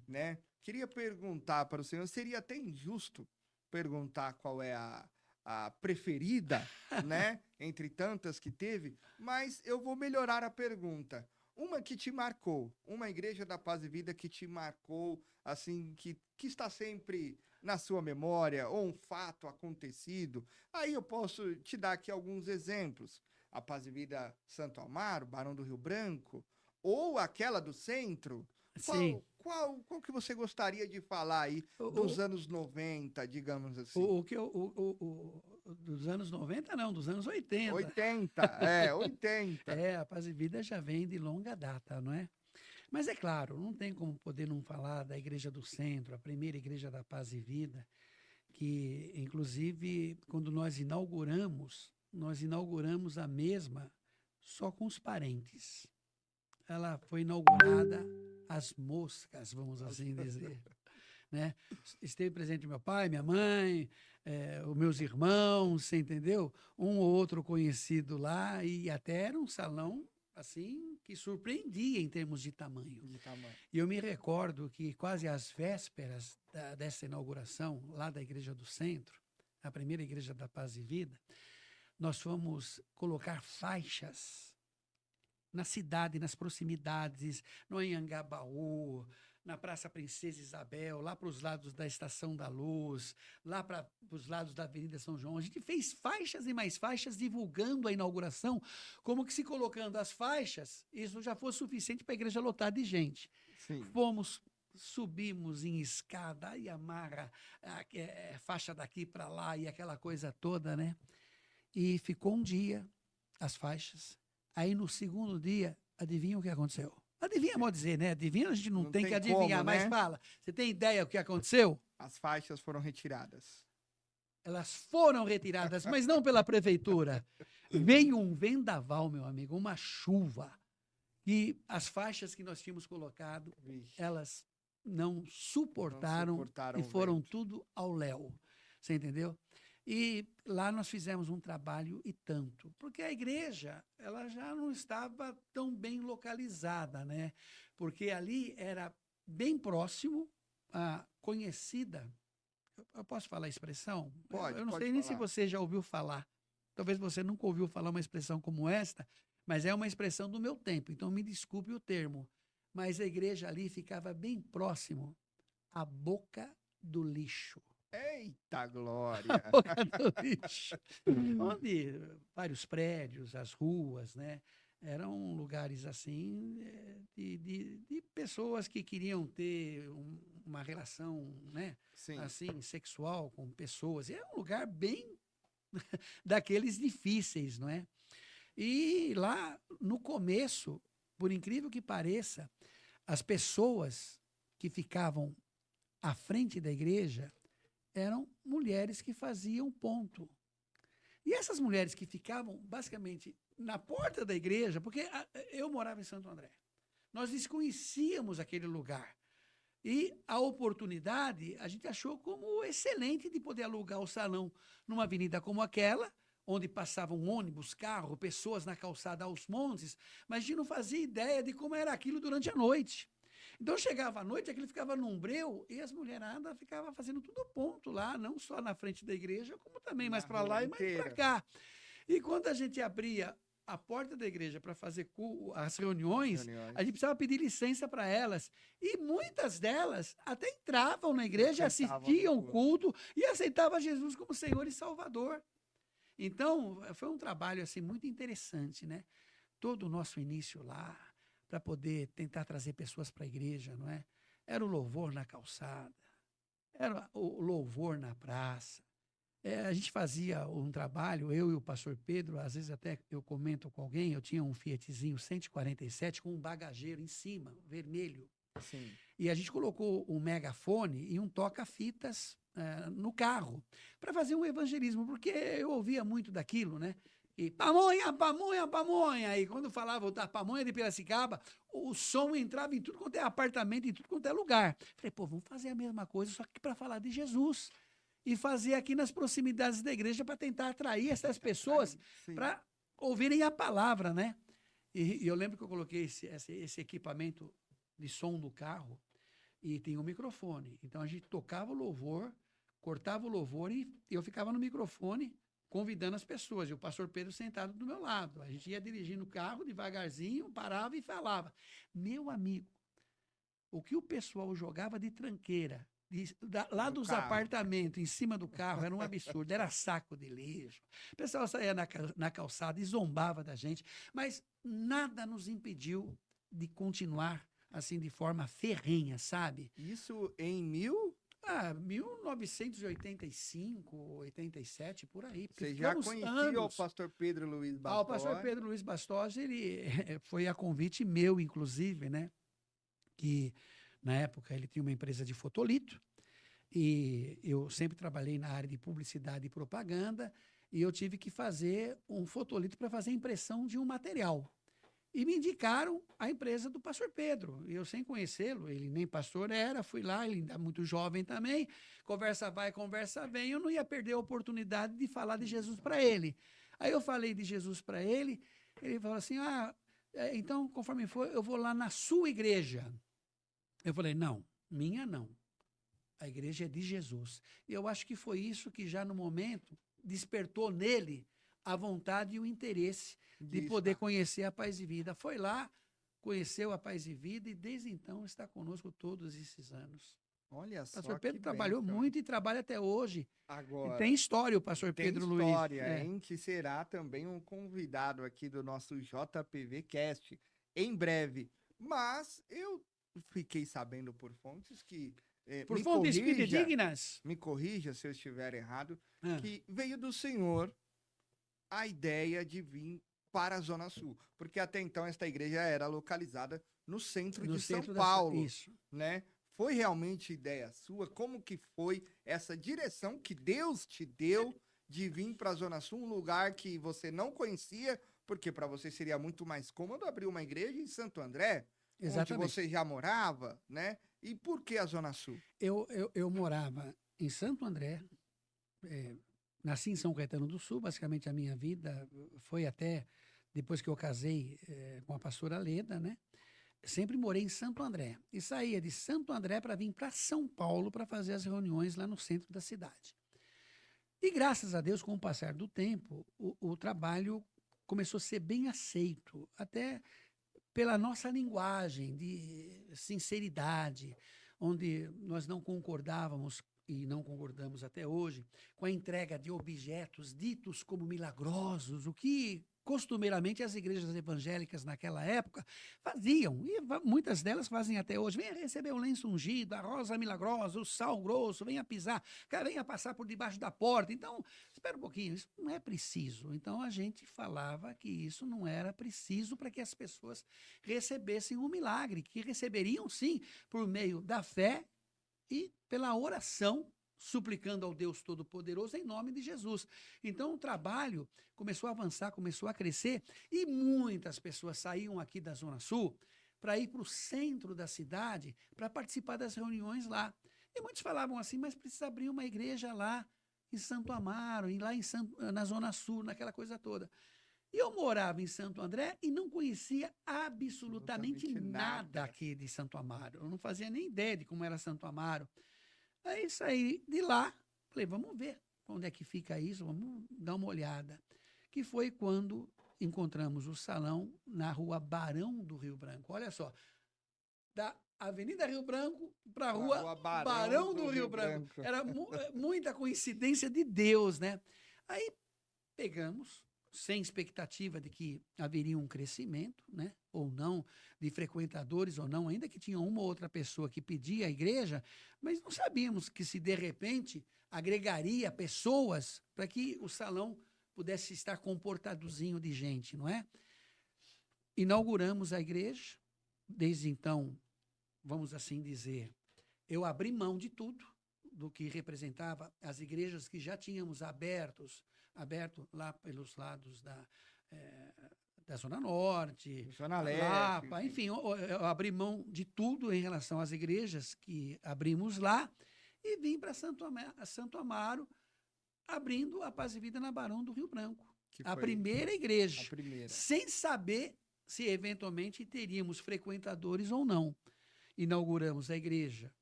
né? Queria perguntar para o senhor, seria até injusto perguntar qual é a preferida, né? Entre tantas que teve, mas eu vou melhorar a pergunta. Uma que te marcou, uma igreja da Paz e Vida que te marcou, assim, que está sempre na sua memória, ou um fato acontecido. Aí eu posso te dar aqui alguns exemplos. A Paz e Vida Santo Amaro, Barão do Rio Branco, ou aquela do centro. Sim. Qual que você gostaria de falar aí dos anos 90, digamos assim? Dos anos 90, não, dos anos 80. 80. A Paz e Vida já vem de longa data, não é? Mas é claro, não tem como poder não falar da Igreja do Centro, a primeira Igreja da Paz e Vida, que, inclusive, quando nós inauguramos a mesma só com os parentes. Ela foi inaugurada às moscas, vamos assim dizer. Né? Esteve presente meu pai, minha mãe, os meus irmãos, você entendeu? Um ou outro conhecido lá, e até era um salão assim que surpreendia em termos de tamanho. E eu me recordo que quase às vésperas dessa inauguração, lá da Igreja do Centro, a primeira Igreja da Paz e Vida, nós fomos colocar faixas na cidade, nas proximidades, no Anhangabaú, na Praça Princesa Isabel, lá para os lados da Estação da Luz, lá para os lados da Avenida São João. A gente fez faixas e mais faixas divulgando a inauguração, como que se colocando as faixas, isso já fosse suficiente para a igreja lotar de gente. Sim. Subimos em escada e amarra faixa daqui para lá e aquela coisa toda, né? E ficou um dia as faixas. Aí no segundo dia, adivinha o que aconteceu? Adivinha, pode dizer, né? Adivinha, a gente não tem que adivinhar, como, mas né? fala. Você tem ideia do que aconteceu? As faixas foram retiradas. Elas foram retiradas, mas não pela prefeitura. Veio um vendaval, meu amigo, uma chuva. E as faixas que nós tínhamos colocado, elas não suportaram e foram tudo ao léu. Você entendeu? E lá nós fizemos um trabalho e tanto, porque a igreja ela já não estava tão bem localizada, né? Porque ali era bem próximo, conhecida. Eu posso falar a expressão? Pode. Eu não sei nem se você já ouviu falar. Talvez você nunca ouviu falar uma expressão como esta, mas é uma expressão do meu tempo, então me desculpe o termo. Mas a igreja ali ficava bem próximo à boca do lixo. Eita glória! A boca do lixo. Onde vários prédios, as ruas, né? Eram lugares assim de pessoas que queriam ter uma relação, né? Sim. Assim, sexual com pessoas. E é um lugar bem daqueles difíceis, não é? E lá, no começo, por incrível que pareça, as pessoas que ficavam à frente da igreja eram mulheres que faziam ponto. E essas mulheres que ficavam, basicamente, na porta da igreja, porque eu morava em Santo André, nós desconhecíamos aquele lugar. E a oportunidade, a gente achou como excelente de poder alugar o salão numa avenida como aquela, onde passavam ônibus, carro, pessoas na calçada aos montes, mas a gente não fazia ideia de como era aquilo durante a noite. Então chegava à noite, aquilo ficava num breu e as mulheradas ficavam fazendo tudo ponto lá, não só na frente da igreja, como também mais para lá e mais para cá. E quando a gente abria a porta da igreja para fazer as reuniões, a gente precisava pedir licença para elas. E muitas delas até entravam na igreja, assistiam o culto e aceitavam Jesus como Senhor e Salvador. Então, foi um trabalho assim muito interessante, né? Todo o nosso início lá, para poder tentar trazer pessoas para a igreja, não é? Era o louvor na calçada, era o louvor na praça. A gente fazia um trabalho, eu e o pastor Pedro, às vezes até eu comento com alguém, eu tinha um Fiatzinho 147 com um bagageiro em cima, vermelho. Sim. E a gente colocou um megafone e um toca-fitas no carro para fazer um evangelismo, porque eu ouvia muito daquilo, né? E pamonha, pamonha, pamonha. E quando falava da pamonha de Piracicaba, o som entrava em tudo quanto é apartamento, em tudo quanto é lugar. Falei, pô, vamos fazer a mesma coisa, só que para falar de Jesus. E fazer aqui nas proximidades da igreja para tentar atrair essas pessoas para ouvirem a palavra, né? E eu lembro que eu coloquei esse equipamento de som do carro e tem um microfone. Então a gente tocava o louvor, cortava o louvor e eu ficava no microfone convidando as pessoas. E o pastor Pedro sentado do meu lado. A gente ia dirigindo o carro devagarzinho, parava e falava. Meu amigo, o que o pessoal jogava de tranqueira lá dos apartamentos, em cima do carro, era um absurdo, era saco de lixo. O pessoal saía na calçada e zombava da gente, mas nada nos impediu de continuar assim de forma ferrenha, sabe? Isso em 1985, 87, por aí. Você já conhecia o pastor Pedro Luiz Bastos? O pastor Pedro Luiz Bastos, ele foi a convite meu, inclusive, né? Que na época ele tinha uma empresa de fotolito e eu sempre trabalhei na área de publicidade e propaganda e eu tive que fazer um fotolito para fazer a impressão de um material. E me indicaram a empresa do pastor Pedro. E eu, sem conhecê-lo, ele nem pastor era, fui lá, ele ainda muito jovem também, conversa vai, conversa vem, eu não ia perder a oportunidade de falar de Jesus para ele. Aí eu falei de Jesus para ele, ele falou assim, então, conforme for, eu vou lá na sua igreja. Eu falei, não, minha não. A igreja é de Jesus. E eu acho que foi isso que já no momento despertou nele a vontade e o interesse de poder conhecer a Paz e Vida. Foi lá, conheceu a Paz e Vida e desde então está conosco todos esses anos. Olha só. O pastor Pedro trabalhou muito e trabalha até hoje. Agora, e tem história o pastor Pedro Luiz. Tem história, hein? Que será também um convidado aqui do nosso JPV Cast em breve. Mas eu fiquei sabendo por fontes que... por fontes fidedignas? Me corrija se eu estiver errado, que veio do senhor a ideia de vir para a Zona Sul. Porque até então esta igreja era localizada no centro de São Paulo. Isso. Né? Foi realmente ideia sua? Como que foi essa direção que Deus te deu de vir para a Zona Sul, um lugar que você não conhecia, porque para você seria muito mais cômodo abrir uma igreja em Santo André, exatamente, onde você já morava, né? E por que a Zona Sul? Eu morava em Santo André, nasci em São Caetano do Sul, basicamente a minha vida foi até depois que eu casei com a pastora Leda, né? Sempre morei em Santo André e saía de Santo André para vir para São Paulo para fazer as reuniões lá no centro da cidade. E graças a Deus, com o passar do tempo, o trabalho começou a ser bem aceito, até pela nossa linguagem de sinceridade, onde nós não concordávamos e não concordamos até hoje, com a entrega de objetos ditos como milagrosos, o que costumeiramente as igrejas evangélicas naquela época faziam, e muitas delas fazem até hoje. Venha receber o lenço ungido, a rosa milagrosa, o sal grosso, venha pisar, venha passar por debaixo da porta. Então, espera um pouquinho, isso não é preciso. Então, a gente falava que isso não era preciso para que as pessoas recebessem um milagre, que receberiam sim por meio da fé e pela oração, suplicando ao Deus Todo-Poderoso em nome de Jesus. Então, o trabalho começou a avançar, começou a crescer, e muitas pessoas saíam aqui da Zona Sul para ir para o centro da cidade para participar das reuniões lá. E muitos falavam assim, mas precisa abrir uma igreja lá em Santo Amaro, na Zona Sul, naquela coisa toda. E eu morava em Santo André e não conhecia absolutamente nada aqui de Santo Amaro. Eu não fazia nem ideia de como era Santo Amaro. Aí saí de lá, falei, vamos ver onde é que fica isso, vamos dar uma olhada. Que foi quando encontramos o salão na rua Barão do Rio Branco. Olha só, da Avenida Rio Branco para a rua Barão do Rio Branco. Era muita coincidência de Deus, né? Aí pegamos, sem expectativa de que haveria um crescimento, né, ou não, de frequentadores ou não, ainda que tinha uma ou outra pessoa que pedia à igreja, mas não sabíamos que se de repente agregaria pessoas para que o salão pudesse estar comportadozinho de gente, não é? Inauguramos a igreja, desde então, vamos assim dizer, eu abri mão de tudo, do que representava as igrejas que já tínhamos aberto lá pelos lados da Zona Norte, Zona Leste, Lapa, enfim, eu abri mão de tudo em relação às igrejas que abrimos lá e vim para Santo Amaro, abrindo a Paz e Vida na Barão do Rio Branco. A primeira igreja, sem saber se eventualmente teríamos frequentadores ou não. Inauguramos a igreja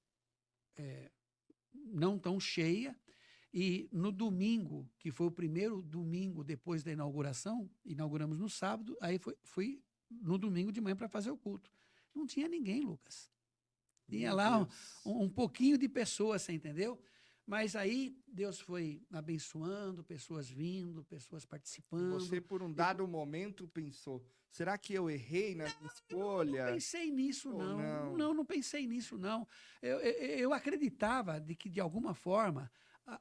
não tão cheia, e no domingo, que foi o primeiro domingo depois da inauguração, inauguramos no sábado, aí fui no domingo de manhã para fazer o culto. Não tinha ninguém, Lucas. Tinha lá um pouquinho de pessoas, você entendeu? Mas aí Deus foi abençoando, pessoas vindo, pessoas participando. Você, por um dado momento, pensou, será que eu errei na escolha? Eu não pensei nisso, não. Não pensei nisso, não. Eu acreditava de que, de alguma forma,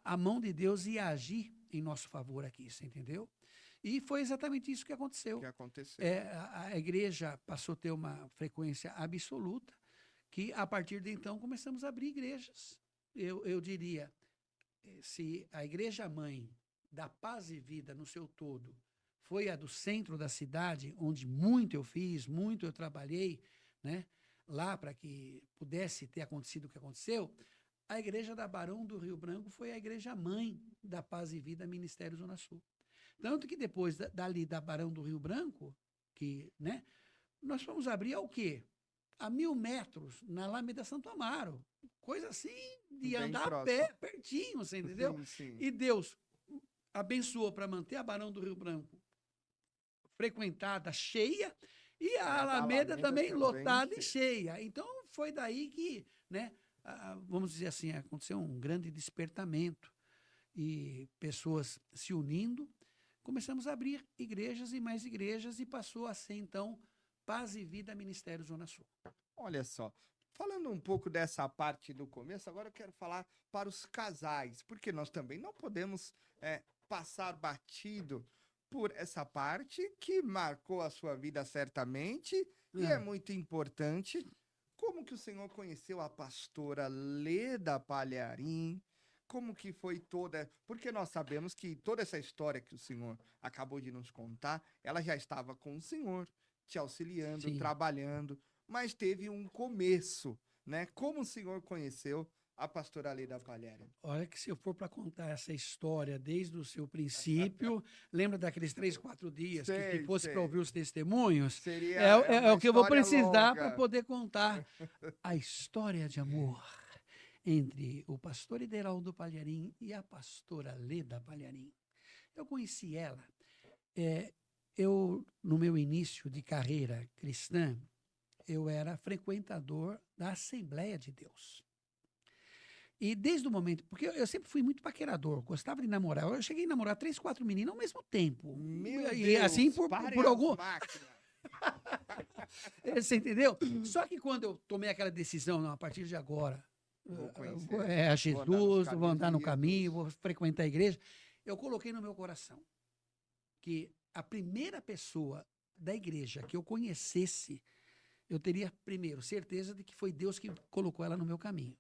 a mão de Deus ia agir em nosso favor aqui, você entendeu? E foi exatamente isso que aconteceu. A igreja passou a ter uma frequência absoluta, que, a partir de então, começamos a abrir igrejas. Eu diria, se a igreja mãe da Paz e Vida no seu todo foi a do centro da cidade, onde muito eu fiz, muito eu trabalhei, né, lá para que pudesse ter acontecido o que aconteceu, a igreja da Barão do Rio Branco foi a igreja mãe da Paz e Vida Ministério Zona Sul. Tanto que depois dali da Barão do Rio Branco, né, nós fomos abrir ao quê? A 1.000 metros, na Alameda Santo Amaro. Coisa assim, de bem andar próximo. A pé, pertinho, você entendeu? Sim. E Deus abençoou para manter a Barão do Rio Branco frequentada, cheia, e a Alameda também lotada e cheia. Então, foi daí que, né, vamos dizer assim, aconteceu um grande despertamento e pessoas se unindo. Começamos a abrir igrejas e mais igrejas e passou a ser, então, Paz e Vida Ministério Zona Sul. Olha só, falando um pouco dessa parte do começo, agora eu quero falar para os casais, porque nós também não podemos passar batido por essa parte que marcou a sua vida certamente e é muito importante. Como que o senhor conheceu a pastora Leda Palharim? Como que foi toda... Porque nós sabemos que toda essa história que o senhor acabou de nos contar, ela já estava com o senhor, te auxiliando, sim, trabalhando, mas teve um começo, né? Como o senhor conheceu a pastora Leda Palharim? Olha que se eu for para contar essa história desde o seu princípio, lembra daqueles 3, 4 dias que fosse para ouvir os testemunhos? Seria é o que eu vou precisar para poder contar a história de amor entre o pastor Ideraldo Palharim e a pastora Leda Palharim. Eu conheci ela, no meu início de carreira cristã, eu era frequentador da Assembleia de Deus. E desde o momento, porque eu sempre fui muito paquerador, gostava de namorar. Eu cheguei a namorar 3, 4 meninas ao mesmo tempo. Meu E Deus, assim parem por as algum. máquinas. Você entendeu? Só que quando eu tomei aquela decisão, não, a partir de agora, Vou a conhecer, Jesus, vou andar no de caminho, Jesus. vou frequentar a igreja, eu coloquei no meu coração que a primeira pessoa da igreja que eu conhecesse, eu teria, primeiro, certeza de que foi Deus que colocou ela no meu caminho.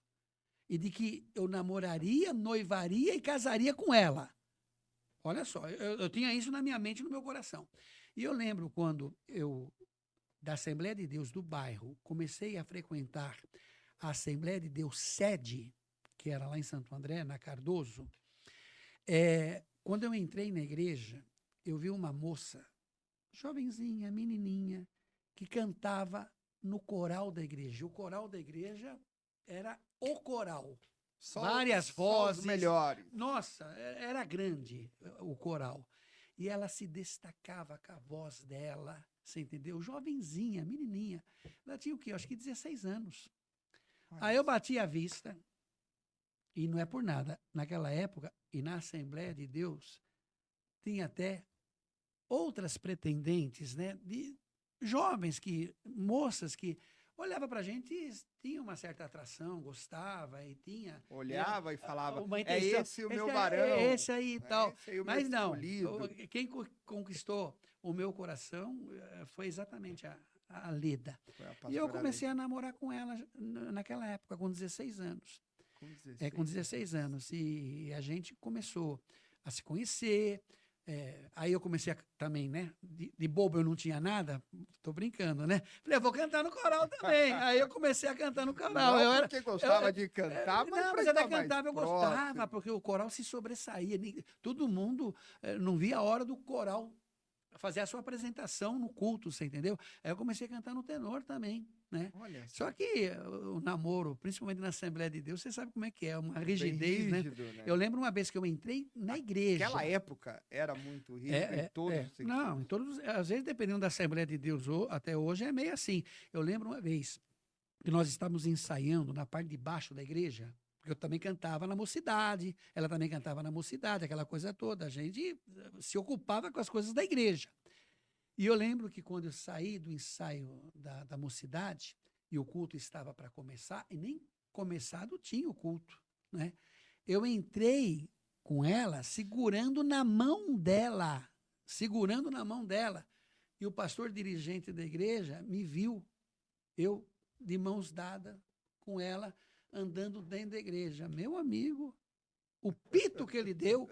E de que eu namoraria, noivaria e casaria com ela. Olha só, eu tinha isso na minha mente e no meu coração. E eu lembro quando eu, da Assembleia de Deus do bairro, comecei a frequentar a Assembleia de Deus sede, que era lá em Santo André, na Cardoso. Quando eu entrei na igreja, eu vi uma moça, jovenzinha, menininha, que cantava no coral da igreja. O coral da igreja era o coral. Várias só vozes. os melhores. Nossa, era grande o coral. E ela se destacava com a voz dela, você entendeu? Jovenzinha, menininha. Ela tinha o quê? Acho que 16 anos. Aí eu bati a vista, e não é por nada. Naquela época, e na Assembleia de Deus, tinha até outras pretendentes, né? De jovens, moças que olhava para a gente e tinha uma certa atração, gostava e tinha... Olhava e falava, uma é intenção, esse o meu varão. É esse aí e tal. Esse aí o Mas meu não, escolhido. quem conquistou o meu coração foi exatamente a Leda. E eu comecei a namorar com ela naquela época, com 16 anos. Com 16 anos. E a gente começou a se conhecer. Aí eu comecei também, né? De bobo eu não tinha nada, tô brincando, né? Falei, eu vou cantar no coral também. Aí eu comecei a cantar no coral. Não porque gostava de cantar, mas até cantava, eu gostava, porque o coral se sobressaía. Todo mundo não via a hora do coral fazer a sua apresentação no culto, você entendeu? Aí eu comecei a cantar no tenor também, né? Olha só que o namoro, principalmente na Assembleia de Deus, você sabe como é que é, uma rigidez, rígido, né? Eu lembro uma vez que eu entrei na igreja. Naquela época era muito rígido em todos os sentidos. Não, em todos, às vezes, dependendo da Assembleia de Deus, até hoje é meio assim. Eu lembro uma vez que nós estávamos ensaiando na parte de baixo da igreja, porque eu também cantava na mocidade, ela também cantava na mocidade, aquela coisa toda. A gente se ocupava com as coisas da igreja. E eu lembro que quando eu saí do ensaio da mocidade, e o culto estava para começar, e nem começado tinha o culto, né? Eu entrei com ela segurando na mão dela, e o pastor dirigente da igreja me viu, eu de mãos dadas com ela, andando dentro da igreja. Meu amigo, o pito que ele deu,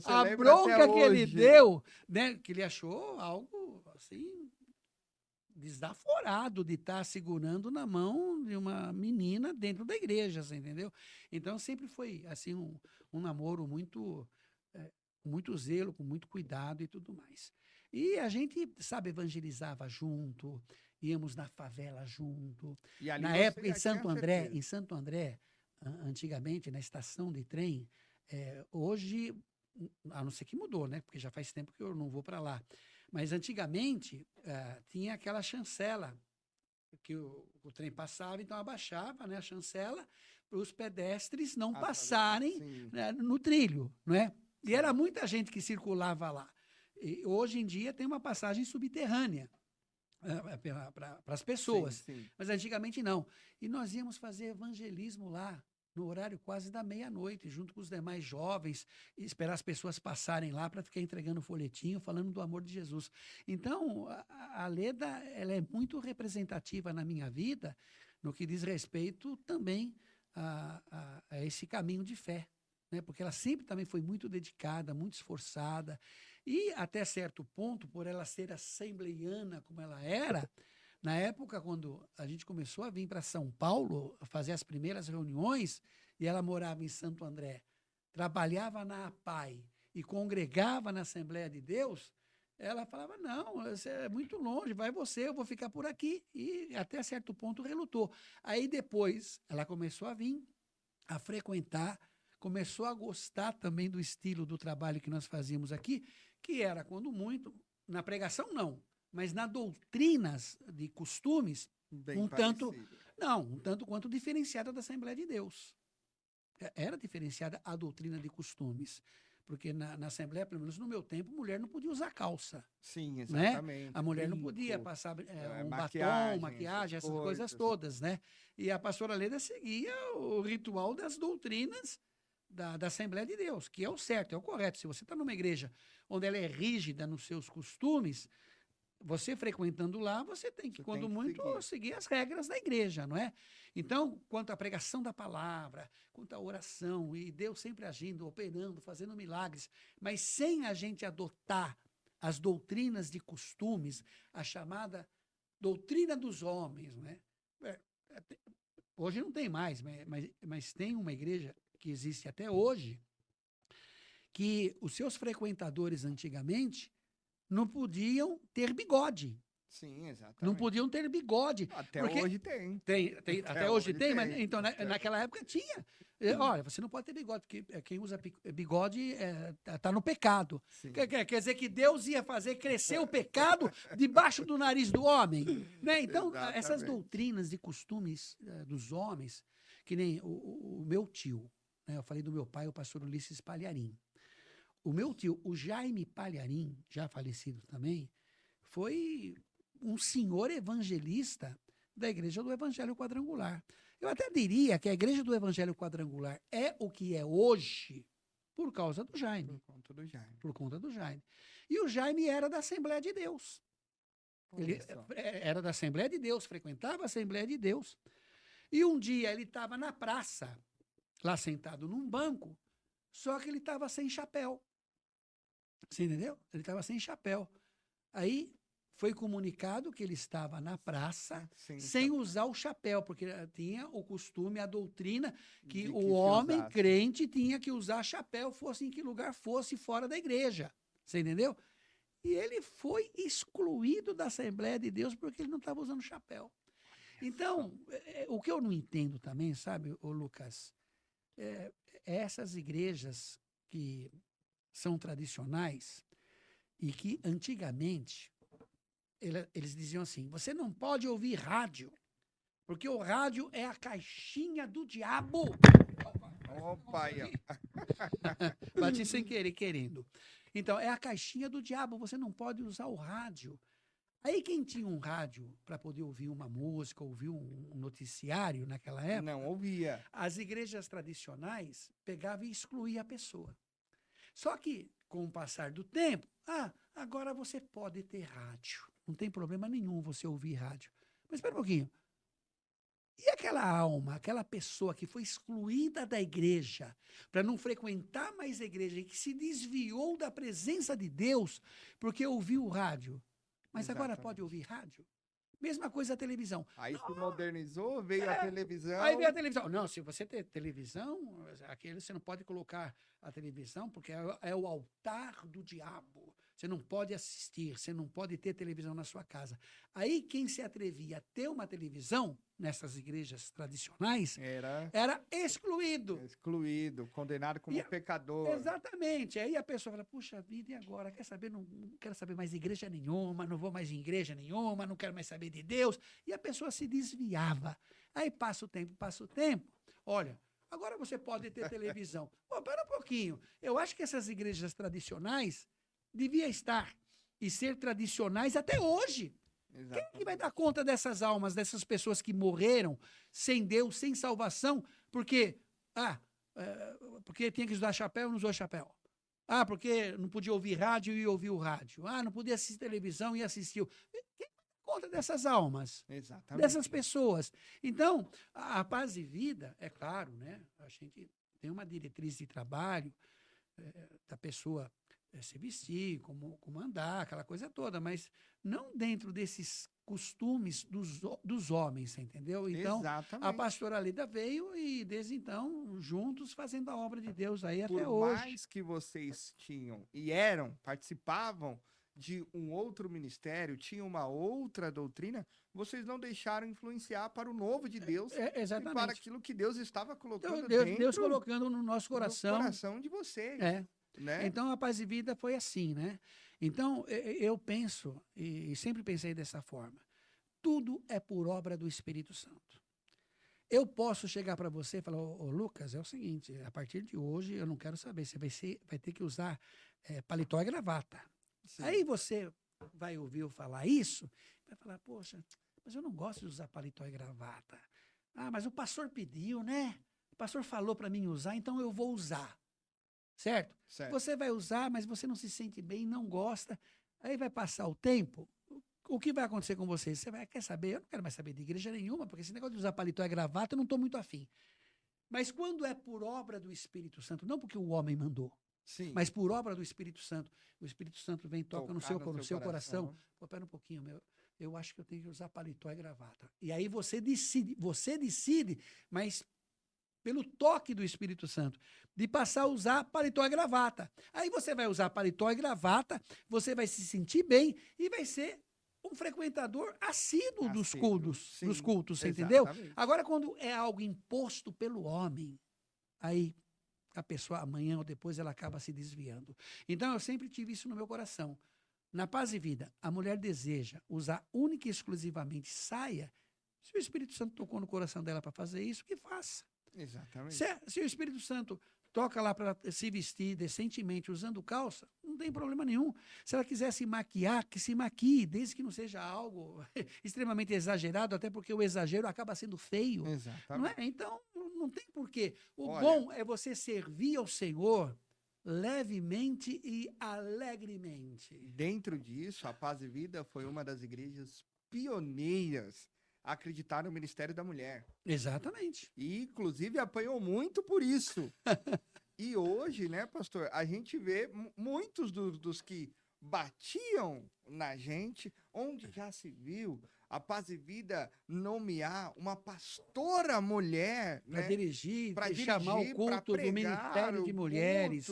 a bronca que ele deu, né? Que ele achou algo assim, desaforado de estar segurando na mão de uma menina dentro da igreja, você entendeu? Então sempre foi assim um namoro muito, com muito zelo, com muito cuidado e tudo mais. E a gente, sabe, evangelizava junto, íamos na favela junto. Na época, em Santo André, antigamente, na estação de trem, hoje, a não ser que mudou, né? Porque já faz tempo que eu não vou para lá. Mas antigamente, tinha aquela chancela que o trem passava, então abaixava, né, a chancela para os pedestres não passarem, né, no trilho, não é? E era muita gente que circulava lá. E hoje em dia tem uma passagem subterrânea para as pessoas, sim. Mas antigamente não. E nós íamos fazer evangelismo lá, no horário quase da meia-noite, junto com os demais jovens, e esperar as pessoas passarem lá para ficar entregando folhetinho, falando do amor de Jesus. Então, a Leda, ela é muito representativa na minha vida, no que diz respeito também a esse caminho de fé, né? Porque ela sempre também foi muito dedicada, muito esforçada, e até certo ponto, por ela ser assembleiana como ela era, na época, quando a gente começou a vir para São Paulo, fazer as primeiras reuniões, e ela morava em Santo André, trabalhava na APAI e congregava na Assembleia de Deus, ela falava, não, você é muito longe, vai você, eu vou ficar por aqui. E até certo ponto relutou. Aí depois, ela começou a vir, a frequentar, começou a gostar também do estilo do trabalho que nós fazíamos aqui, que era, quando muito, na pregação não, mas na doutrinas de costumes, Bem um tanto, parecido. não, um tanto quanto diferenciada da Assembleia de Deus. Era diferenciada a doutrina de costumes. Porque na Assembleia, pelo menos no meu tempo, mulher não podia usar calça. Sim, Né? exatamente. A mulher não podia Brinco, passar um maquiagem, batom, maquiagem, essas essas coisas coisas. todas, né? E a pastora Leda seguia o ritual das doutrinas da Assembleia de Deus, que é o certo, é o correto. Se você está numa igreja onde ela é rígida nos seus costumes, você frequentando lá, você tem que, Você quando tem que muito, seguir. seguir as regras da igreja, não é? Então, quanto à pregação da palavra, quanto à oração, e Deus sempre agindo, operando, fazendo milagres, mas sem a gente adotar as doutrinas de costumes, a chamada doutrina dos homens, não é? Hoje não tem mais, mas tem uma igreja que existe até hoje, que os seus frequentadores antigamente não podiam ter bigode. Sim, Não exatamente. podiam ter bigode. Até porque hoje tem. até hoje tem, mas tem. então naquela época tinha. Olha, você não pode ter bigode, porque quem usa bigode tá no pecado. Sim. Quer dizer que Deus ia fazer crescer o pecado debaixo do nariz do homem. Né? Então, essas Exatamente. doutrinas e costumes dos homens, que nem o meu tio, né? Eu falei do meu pai, o pastor Ulisses Palharim. O meu tio, o Jaime Palharim, já falecido também, foi um senhor evangelista da Igreja do Evangelho Quadrangular. Eu até diria que a Igreja do Evangelho Quadrangular é o que é hoje por causa do Jaime. Por conta do Jaime. Por conta do Jaime. E o Jaime era da Assembleia de Deus. Ele Olha só. era da Assembleia de Deus, frequentava a Assembleia de Deus. E um dia ele estava na praça, lá sentado num banco, só que ele estava sem chapéu. Você entendeu? Ele estava sem chapéu. Aí foi comunicado que ele estava na praça Sim, sem então, usar o chapéu, porque tinha o costume, a doutrina que de o se homem usasse. crente tinha que usar chapéu, fosse em que lugar fosse fora da igreja. Você entendeu? E ele foi excluído da Assembleia de Deus porque ele não estava usando chapéu. Então, o que eu não entendo também, sabe, ô Lucas, essas igrejas que são tradicionais e que antigamente eles diziam assim: você não pode ouvir rádio, porque o rádio é a caixinha do diabo. Opa, aí, ó. Bati sem querer, querendo. Então, é a caixinha do diabo, você não pode usar o rádio. Aí quem tinha um rádio para poder ouvir uma música, ouvir um noticiário naquela época, Não ouvia. as igrejas tradicionais pegavam e excluíam a pessoa. Só que, com o passar do tempo, agora você pode ter rádio. Não tem problema nenhum você ouvir rádio. Mas espera um pouquinho. E aquela alma, aquela pessoa que foi excluída da igreja para não frequentar mais a igreja e que se desviou da presença de Deus porque ouviu o rádio, mas agora Exatamente. pode ouvir rádio? Mesma coisa a televisão. Aí se modernizou, veio a televisão. Aí vem a televisão. Não, se você tem televisão, aquele você não pode colocar a televisão porque é o altar do diabo. Você não pode assistir, você não pode ter televisão na sua casa. Aí quem se atrevia a ter uma televisão nessas igrejas tradicionais era excluído. Condenado como pecador. Exatamente. Aí a pessoa fala: puxa vida, e agora? Quer saber? Não quero saber mais de igreja nenhuma, não vou mais em igreja nenhuma, não quero mais saber de Deus. E a pessoa se desviava. Aí passa o tempo. Olha, agora você pode ter televisão. Pô, para um pouquinho. Eu acho que essas igrejas tradicionais deviam estar e ser tradicionais até hoje. Exatamente. Quem que vai dar conta dessas almas, dessas pessoas que morreram sem Deus, sem salvação, porque tinha que usar chapéu e não usou chapéu. Porque não podia ouvir rádio e ouviu o rádio. Não podia assistir televisão e assistiu. Quem vai dar conta dessas almas? Exatamente. Dessas pessoas. Então, a paz e vida, é claro, né? A gente tem uma diretriz de trabalho da pessoa se vestir, como andar, aquela coisa toda, mas não dentro desses costumes dos homens, você entendeu? Então, Exatamente. a pastora Leda veio e, desde então, juntos fazendo a obra de Deus aí até Por hoje. mais que vocês tinham e participavam de um outro ministério, tinham uma outra doutrina, vocês não deixaram influenciar para o novo de Deus Exatamente. e para aquilo que Deus estava colocando Deus colocando no nosso coração. No coração de vocês. É. Né? Então, a paz e vida foi assim, né? Então, eu penso, e sempre pensei dessa forma, tudo é por obra do Espírito Santo. Eu posso chegar para você e falar, ô, Lucas, é o seguinte, a partir de hoje eu não quero saber, você vai ter que usar paletó e gravata. Sim. Aí você vai ouvir eu falar isso, vai falar, poxa, mas eu não gosto de usar paletó e gravata. Ah, mas o pastor pediu, né? O pastor falou para mim usar, então eu vou usar. Certo? Certo. Você vai usar, mas você não se sente bem, não gosta. Aí vai passar o tempo. O que vai acontecer com você? Você vai, quer saber? Eu não quero mais saber de igreja nenhuma, porque esse negócio de usar paletó e gravata, eu não estou muito afim. Mas quando é por obra do Espírito Santo, não porque o homem mandou, Sim. mas por obra do Espírito Santo, o Espírito Santo vem, toca no seu coração. Pô, pera um pouquinho, eu acho que eu tenho que usar paletó e gravata. E aí você decide, mas pelo toque do Espírito Santo, de passar a usar paletó e gravata. Aí você vai usar paletó e gravata, você vai se sentir bem e vai ser um frequentador assíduo dos cultos, você entendeu? Agora, quando é algo imposto pelo homem, aí a pessoa, amanhã ou depois, ela acaba se desviando. Então, eu sempre tive isso no meu coração. Na Paz e Vida, a mulher deseja usar única e exclusivamente saia. Se o Espírito Santo tocou no coração dela para fazer isso, que faça. Exatamente. Se o Espírito Santo toca lá para se vestir decentemente usando calça, não tem problema nenhum. Se ela quiser se maquiar, que se maquie, desde que não seja algo extremamente exagerado, até porque o exagero acaba sendo feio. Exatamente. Não é? Então, não tem porquê. Bom é você servir ao Senhor levemente e alegremente. Dentro disso, a Paz e Vida foi uma das igrejas pioneiras a acreditar no ministério da mulher. Exatamente. E, inclusive, apanhou muito por isso. E hoje, né, pastor, a gente vê muitos dos que batiam na gente, onde já se viu a Paz e Vida nomear uma pastora mulher, para né, dirigir, chamar o culto do Ministério de Mulheres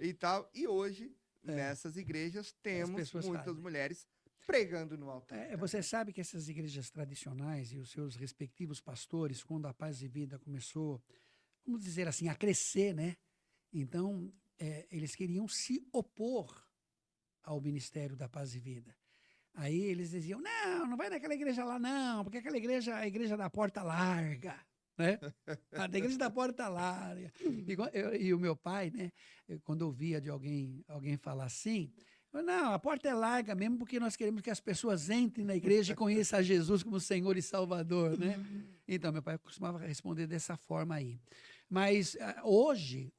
e tal. E hoje, nessas igrejas, temos muitas mulheres pregando no altar. Você sabe que essas igrejas tradicionais e os seus respectivos pastores, quando a Paz e Vida começou, vamos dizer assim, a crescer, né? Então, eles queriam se opor ao Ministério da Paz e Vida. Aí eles diziam, não vai naquela igreja lá não, porque aquela igreja é a igreja da porta larga, né? A da igreja da porta larga. E o meu pai, né, quando ouvia de alguém falar assim, não, a porta é larga mesmo porque nós queremos que as pessoas entrem na igreja e conheçam a Jesus como Senhor e Salvador, né? Então, meu pai costumava responder dessa forma aí. Mas hoje,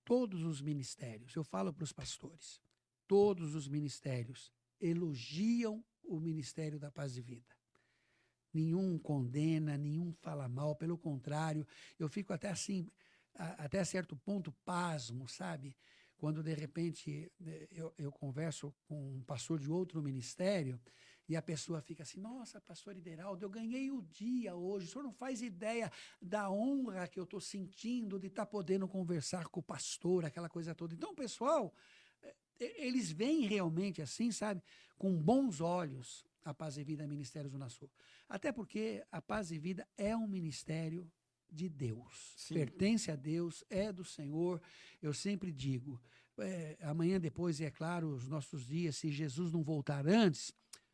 todos os ministérios, eu falo para os pastores, todos os ministérios elogiam o Ministério da Paz e Vida. Nenhum condena, nenhum fala mal, pelo contrário, eu fico até assim, até certo ponto pasmo, sabe? Quando, de repente, eu converso com um pastor de outro ministério e a pessoa fica assim, nossa, pastor Ideraldo, eu ganhei o dia hoje, o senhor não faz ideia da honra que eu estou sentindo de estar podendo conversar com o pastor, aquela coisa toda. Então, pessoal, eles veem realmente assim, sabe, com bons olhos a Paz e Vida Ministério Zona Sul. Até porque a Paz e Vida é um ministério de Deus. Sim. Pertence a Deus, é do Senhor. Eu sempre digo, amanhã depois, e é claro, os nossos dias, se Jesus não voltar antes,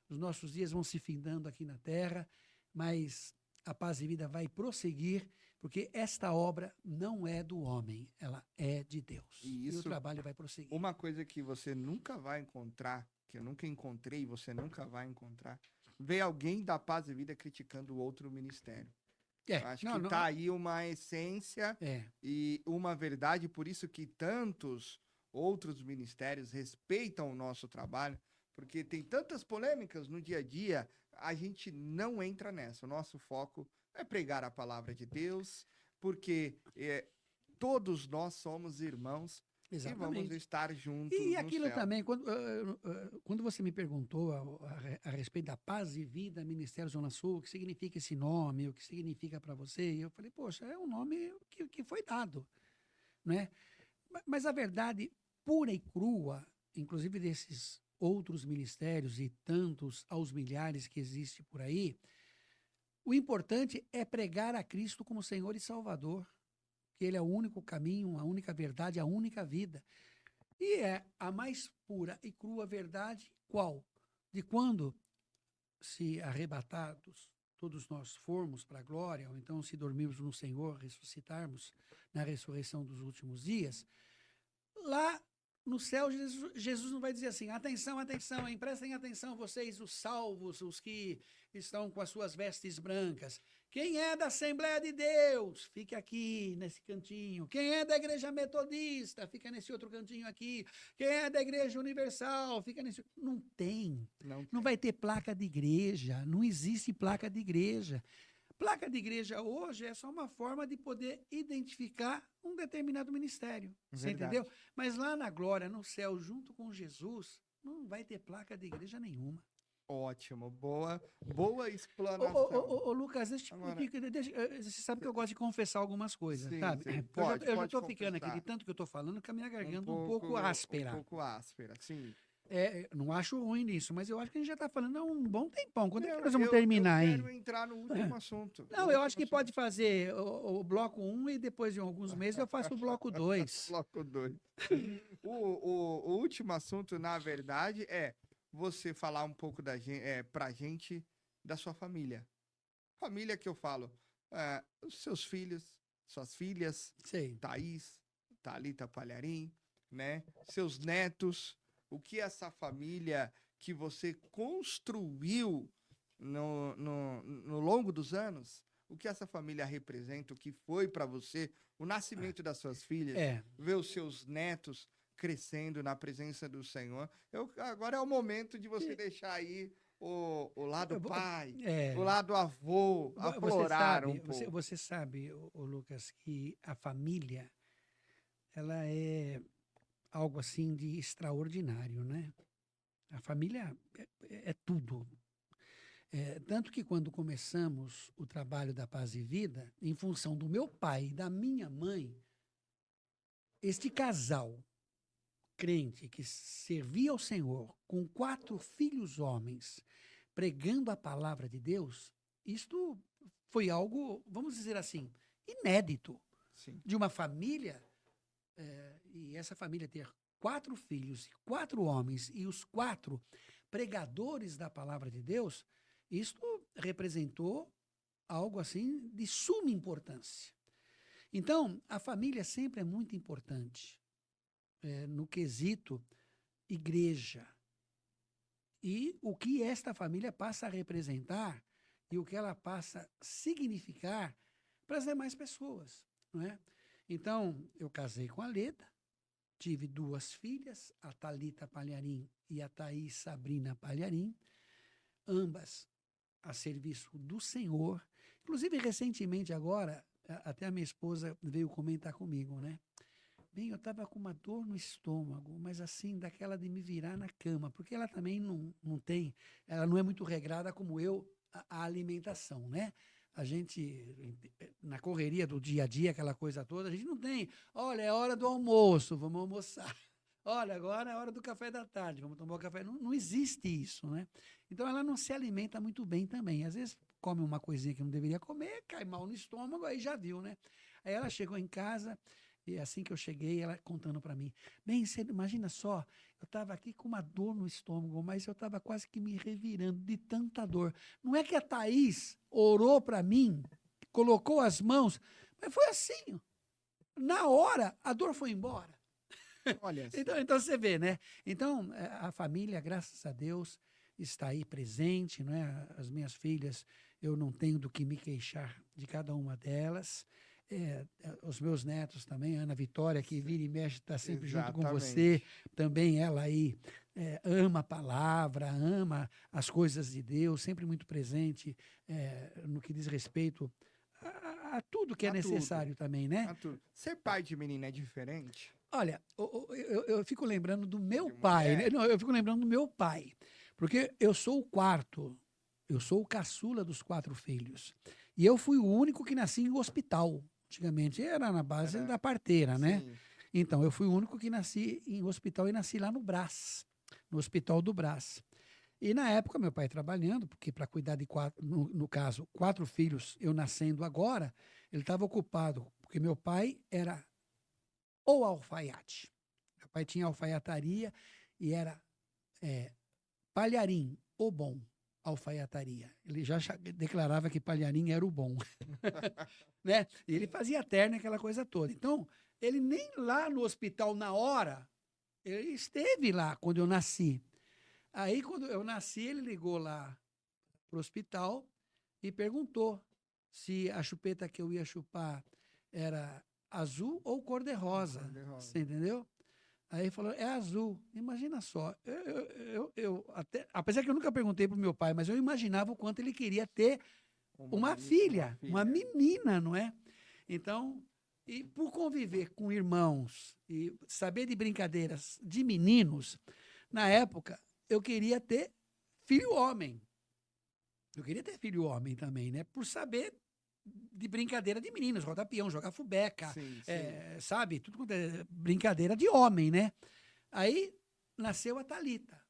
os nossos dias vão se findando aqui na terra, mas a Paz e Vida vai prosseguir, porque esta obra não é do homem, ela é de Deus. E o trabalho vai prosseguir. Uma coisa que você nunca vai encontrar, que eu nunca encontrei, você nunca vai encontrar, ver alguém da Paz e Vida criticando o outro ministério. Eu acho que tá aí uma essência e uma verdade, por isso que tantos outros ministérios respeitam o nosso trabalho, porque tem tantas polêmicas no dia a dia, a gente não entra nessa. O nosso foco é pregar a palavra de Deus, porque todos nós somos irmãos. Exatamente. E vamos estar juntos e aquilo no céu. Também, quando você me perguntou a respeito da Paz e Vida Ministério Zona Sul, o que significa esse nome, o que significa para você, eu falei, poxa, é um nome que foi dado, né? Mas a verdade pura e crua, inclusive desses outros ministérios e tantos aos milhares que existem por aí, o importante é pregar a Cristo como Senhor e Salvador, que Ele é o único caminho, a única verdade, a única vida. E é a mais pura e crua verdade, qual? De quando, se arrebatados, todos nós formos para a glória, ou então se dormirmos no Senhor, ressuscitarmos na ressurreição dos últimos dias, lá no céu, Jesus não vai dizer assim, atenção, atenção, hein, prestem atenção vocês, os salvos, os que estão com as suas vestes brancas. Quem é da Assembleia de Deus, fique aqui nesse cantinho. Quem é da Igreja Metodista, fica nesse outro cantinho aqui. Quem é da Igreja Universal, fica nesse... Não tem. Não vai ter placa de igreja. Não existe placa de igreja. Placa de igreja hoje é só uma forma de poder identificar um determinado ministério. Você entendeu? Mas lá na glória, no céu, junto com Jesus, não vai ter placa de igreja nenhuma. Ótimo, boa explanação. Ô, Lucas, você sabe que eu gosto de confessar algumas coisas, Sim, sabe? sim. Eu já estou confessar. ficando aqui, de tanto que eu estou falando, com a minha garganta um pouco áspera. Um pouco áspera, sim. Não acho ruim nisso, mas eu acho que a gente já está falando há um bom tempão. Quando é que nós vamos terminar, hein? Eu quero entrar no último assunto. Não, eu acho que pode fazer o bloco 1 e depois de alguns meses eu faço o bloco 2. Bloco 2. O último assunto, na verdade, é você falar um pouco pra gente da sua família. Família que eu falo, os seus filhos, suas filhas, Sei. Thaís, Thalita Palharim, né? Seus netos, o que essa família que você construiu no longo dos anos, o que essa família representa, o que foi para você, o nascimento das suas filhas, ver os seus netos crescendo na presença do Senhor. Agora é o momento de você deixar aí o lado pai, o lado avô, aflorar um pouco. Você sabe, Lucas, que a família, ela é algo assim de extraordinário, né? A família é tudo. Tanto que quando começamos o trabalho da Paz e Vida, em função do meu pai e da minha mãe, este casal crente que servia ao Senhor com 4 filhos homens, pregando a palavra de Deus, isto foi algo, vamos dizer assim, inédito. Sim. De uma família, e essa família ter 4 filhos, 4 homens, e os 4 pregadores da palavra de Deus, isto representou algo assim de suma importância. Então, a família sempre é muito importante. No quesito igreja. E o que esta família passa a representar e o que ela passa a significar para as demais pessoas, não é? Então, eu casei com a Leda, tive 2 filhas, a Thalita Palharim e a Thaís Sabrina Palharim, ambas a serviço do Senhor. Inclusive, recentemente agora, até a minha esposa veio comentar comigo, né? Bem, eu estava com uma dor no estômago, mas assim, daquela de me virar na cama, porque ela também ela não é muito regrada como eu, a alimentação, né? A gente, na correria do dia a dia, aquela coisa toda, a gente não tem, olha, é hora do almoço, vamos almoçar. Olha, agora é hora do café da tarde, vamos tomar o café. Não existe isso, né? Então, ela não se alimenta muito bem também. Às vezes, come uma coisinha que não deveria comer, cai mal no estômago, aí já viu, né? Aí ela chegou em casa... E assim que eu cheguei, ela contando para mim, bem, você imagina só, eu estava aqui com uma dor no estômago, mas eu estava quase que me revirando de tanta dor. Não é que a Thaís orou para mim, colocou as mãos, mas foi assim, na hora, a dor foi embora. Olha então você vê, né? Então, a família, graças a Deus, está aí presente, não é? As minhas filhas, eu não tenho do que me queixar de cada uma delas. Os meus netos também, a Ana Vitória, que vira e mexe, está sempre junto com você, também ela aí ama a palavra, ama as coisas de Deus, sempre muito presente no que diz respeito a tudo que é necessário também, né? Ser pai de menina é diferente? Olha, eu fico lembrando do meu pai, né? Não, eu fico lembrando do meu pai, porque eu sou o 4, eu sou o caçula dos 4 filhos, e eu fui o único que nasci em hospital. Antigamente era na base da parteira, né? Sim. Então, eu fui o único que nasci em hospital e nasci lá no Brás, no Hospital do Brás. E na época, meu pai trabalhando, porque para cuidar de 4, no caso, 4 filhos, eu nascendo agora, ele estava ocupado, porque meu pai era o alfaiate. Meu Papai tinha alfaiataria e era Palharim, o bom, alfaiataria. Ele já declarava que Palharim era o bom. Né? E ele fazia terno, aquela coisa toda. Então, ele nem lá no hospital na hora, ele esteve lá quando eu nasci. Aí, quando eu nasci, ele ligou lá para o hospital e perguntou se a chupeta que eu ia chupar era azul ou cor-de-rosa. Você entendeu? Aí ele falou, é azul. Imagina só. Apesar que eu nunca perguntei para o meu pai, mas eu imaginava o quanto ele queria ter uma filha, uma menina, não é? Então, e por conviver com irmãos e saber de brincadeiras de meninos, na época, eu queria ter filho homem. Eu queria ter filho homem também, né? Por saber de brincadeira de meninos, rodar peão, jogar fubeca, sabe? Tudo quanto é brincadeira de homem, né? Aí nasceu a Thalita.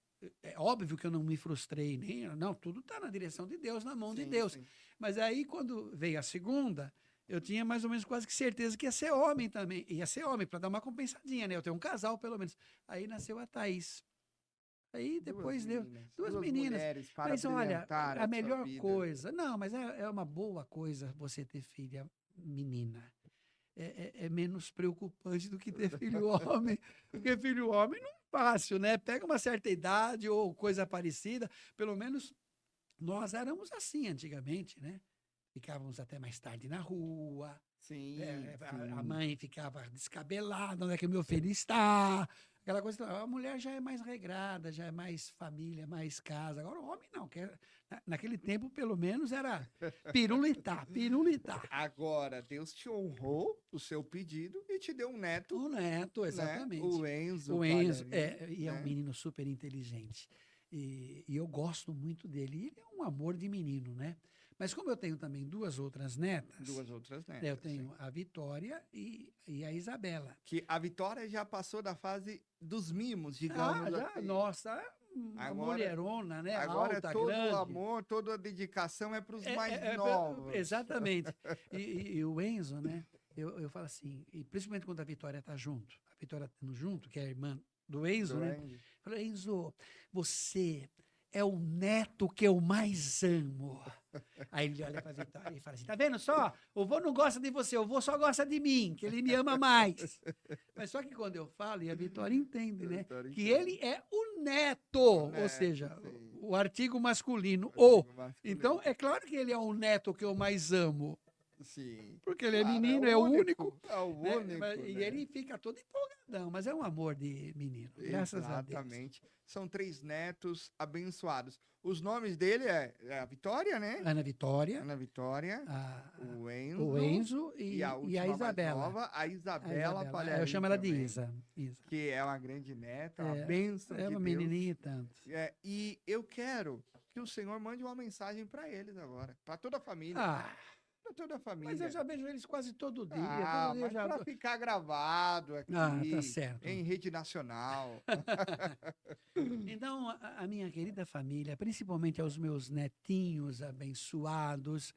É óbvio que eu não me frustrei, nem. Não, tudo está na direção de Deus, na mão de Deus. Sim. Mas aí, quando veio a segunda, eu tinha mais ou menos quase que certeza que ia ser homem também. Ia ser homem, para dar uma compensadinha, né? Eu tenho um casal, pelo menos. Aí nasceu a Thaís. Aí depois deu duas meninas. Mas olha, a melhor coisa. Não, mas é uma boa coisa você ter filha menina. É menos preocupante do que ter filho homem. Porque filho homem não é fácil, né? Pega uma certa idade ou coisa parecida. Pelo menos nós éramos assim antigamente, né? Ficávamos até mais tarde na rua. Sim, a mãe ficava descabelada, onde é que meu filho está? Aquela coisa, a mulher já é mais regrada, já é mais família, mais casa. Agora o homem não, naquele tempo pelo menos era pirulitar. Agora, Deus te honrou o seu pedido e te deu um neto. Um neto, exatamente. Né? O Enzo. O Enzo, é um menino super inteligente. E eu gosto muito dele. E ele é um amor de menino, né? Mas como eu tenho também duas outras netas. Eu tenho a Vitória e a Isabela. Que a Vitória já passou da fase dos mimos, digamos assim. Nossa, a mulherona, né? Agora alta, todo grande. O amor, toda a dedicação é para os mais novos. Exatamente. E o Enzo, né? Eu falo assim, e principalmente quando a Vitória está junto, a Vitória estando junto, que é a irmã do Enzo, né? Eu falo, Enzo, você é o neto que eu mais amo. Aí ele olha para a Vitória e fala assim, tá vendo só? O vô não gosta de você, o vô só gosta de mim, que ele me ama mais. Mas só que quando eu falo, e a Vitória entende, né? Que ele é o neto, ou seja, o artigo masculino. Então, é claro que ele é o neto que eu mais amo. Sim. Porque ele é menino, é o único. É o único. E ele fica todo empolgadão, mas é um amor de menino, graças a Deus. Exatamente. São 3 netos abençoados. Os nomes dele é a Vitória, né? Ana Vitória. O Enzo e a Isabela. Nova, a Isabela Palharim. Eu chamo ela de Isa. Que é uma grande neta, uma bênção de Deus. É uma menininha e tanto. E eu quero que o Senhor mande uma mensagem para eles agora, para toda a família. Toda a família. Mas eu já vejo eles quase todo dia. Mas para ficar gravado aqui, tá certo. em rede nacional. Então, a minha querida família, principalmente aos meus netinhos abençoados,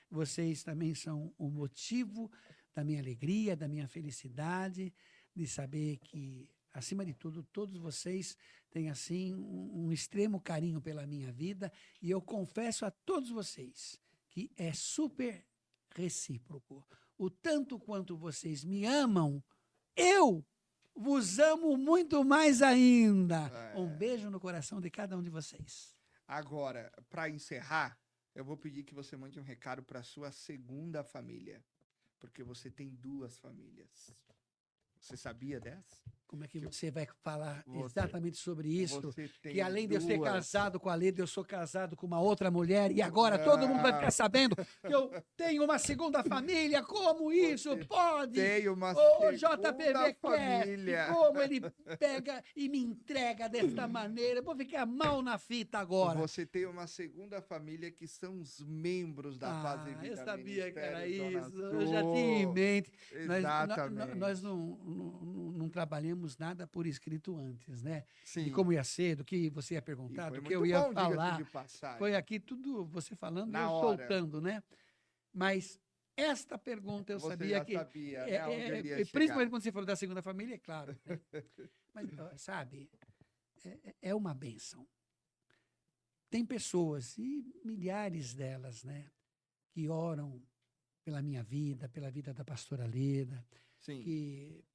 vocês também são o motivo da minha alegria, da minha felicidade, de saber que, acima de tudo, todos vocês têm, assim, um extremo carinho pela minha vida, e eu confesso a todos vocês que é super recíproco. O tanto quanto vocês me amam, eu vos amo muito mais ainda. Um beijo no coração de cada um de vocês. Agora, para encerrar, eu vou pedir que você mande um recado para a sua segunda família, porque você tem 2 famílias. Você sabia dessa? Como é que você vai falar exatamente sobre isso? Que além 2. de eu ser casado com a Leda, eu sou casado com uma outra mulher e agora todo mundo vai ficar sabendo que eu tenho uma segunda família. Como isso pode? Tem uma JPV família. Como ele pega e me entrega desta maneira? Eu vou ficar mal na fita agora. Você tem uma segunda família que são os membros da Paz e Vida. Eu sabia que era isso. Eu já tinha em mente. Exatamente. Nós não trabalhamos nada por escrito antes, né? Sim. E como ia ser, do que você ia perguntar, do que eu ia falar. Foi aqui tudo você falando e eu soltando, né? Mas esta pergunta eu sabia que... Sabia, né? Principalmente quando você falou da segunda família, é claro. Né? Mas, sabe, é uma bênção. Tem pessoas, e milhares delas, né, que oram pela minha vida, pela vida da pastora Leda, Sim. que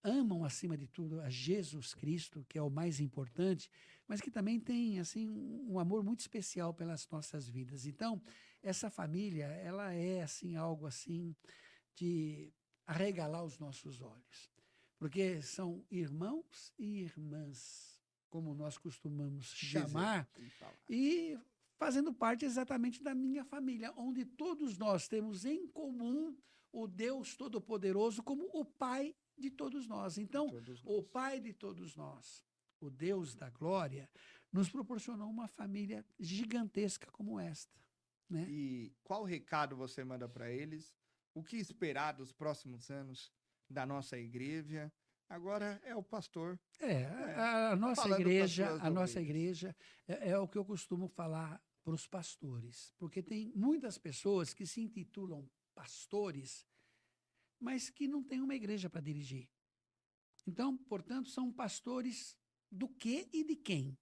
amam, acima de tudo, a Jesus Cristo, que é o mais importante, mas que também tem, assim, um amor muito especial pelas nossas vidas. Então, essa família, ela é, assim, algo, assim, de arregalar os nossos olhos. Porque são irmãos e irmãs, como nós costumamos chamar, e fazendo parte exatamente da minha família, onde todos nós temos em comum o Deus Todo-Poderoso como o Pai de todos nós. Então, o Pai de todos nós, o Deus da glória, nos proporcionou uma família gigantesca como esta, né? E qual recado você manda para eles? O que esperar dos próximos anos da nossa igreja? Agora é o pastor. A nossa falando igreja, pras suas a nossa ovelhas. igreja é o que eu costumo falar para os pastores, porque tem muitas pessoas que se intitulam pastores, mas que não têm uma igreja para dirigir. Então, portanto, são pastores do quê e de quem?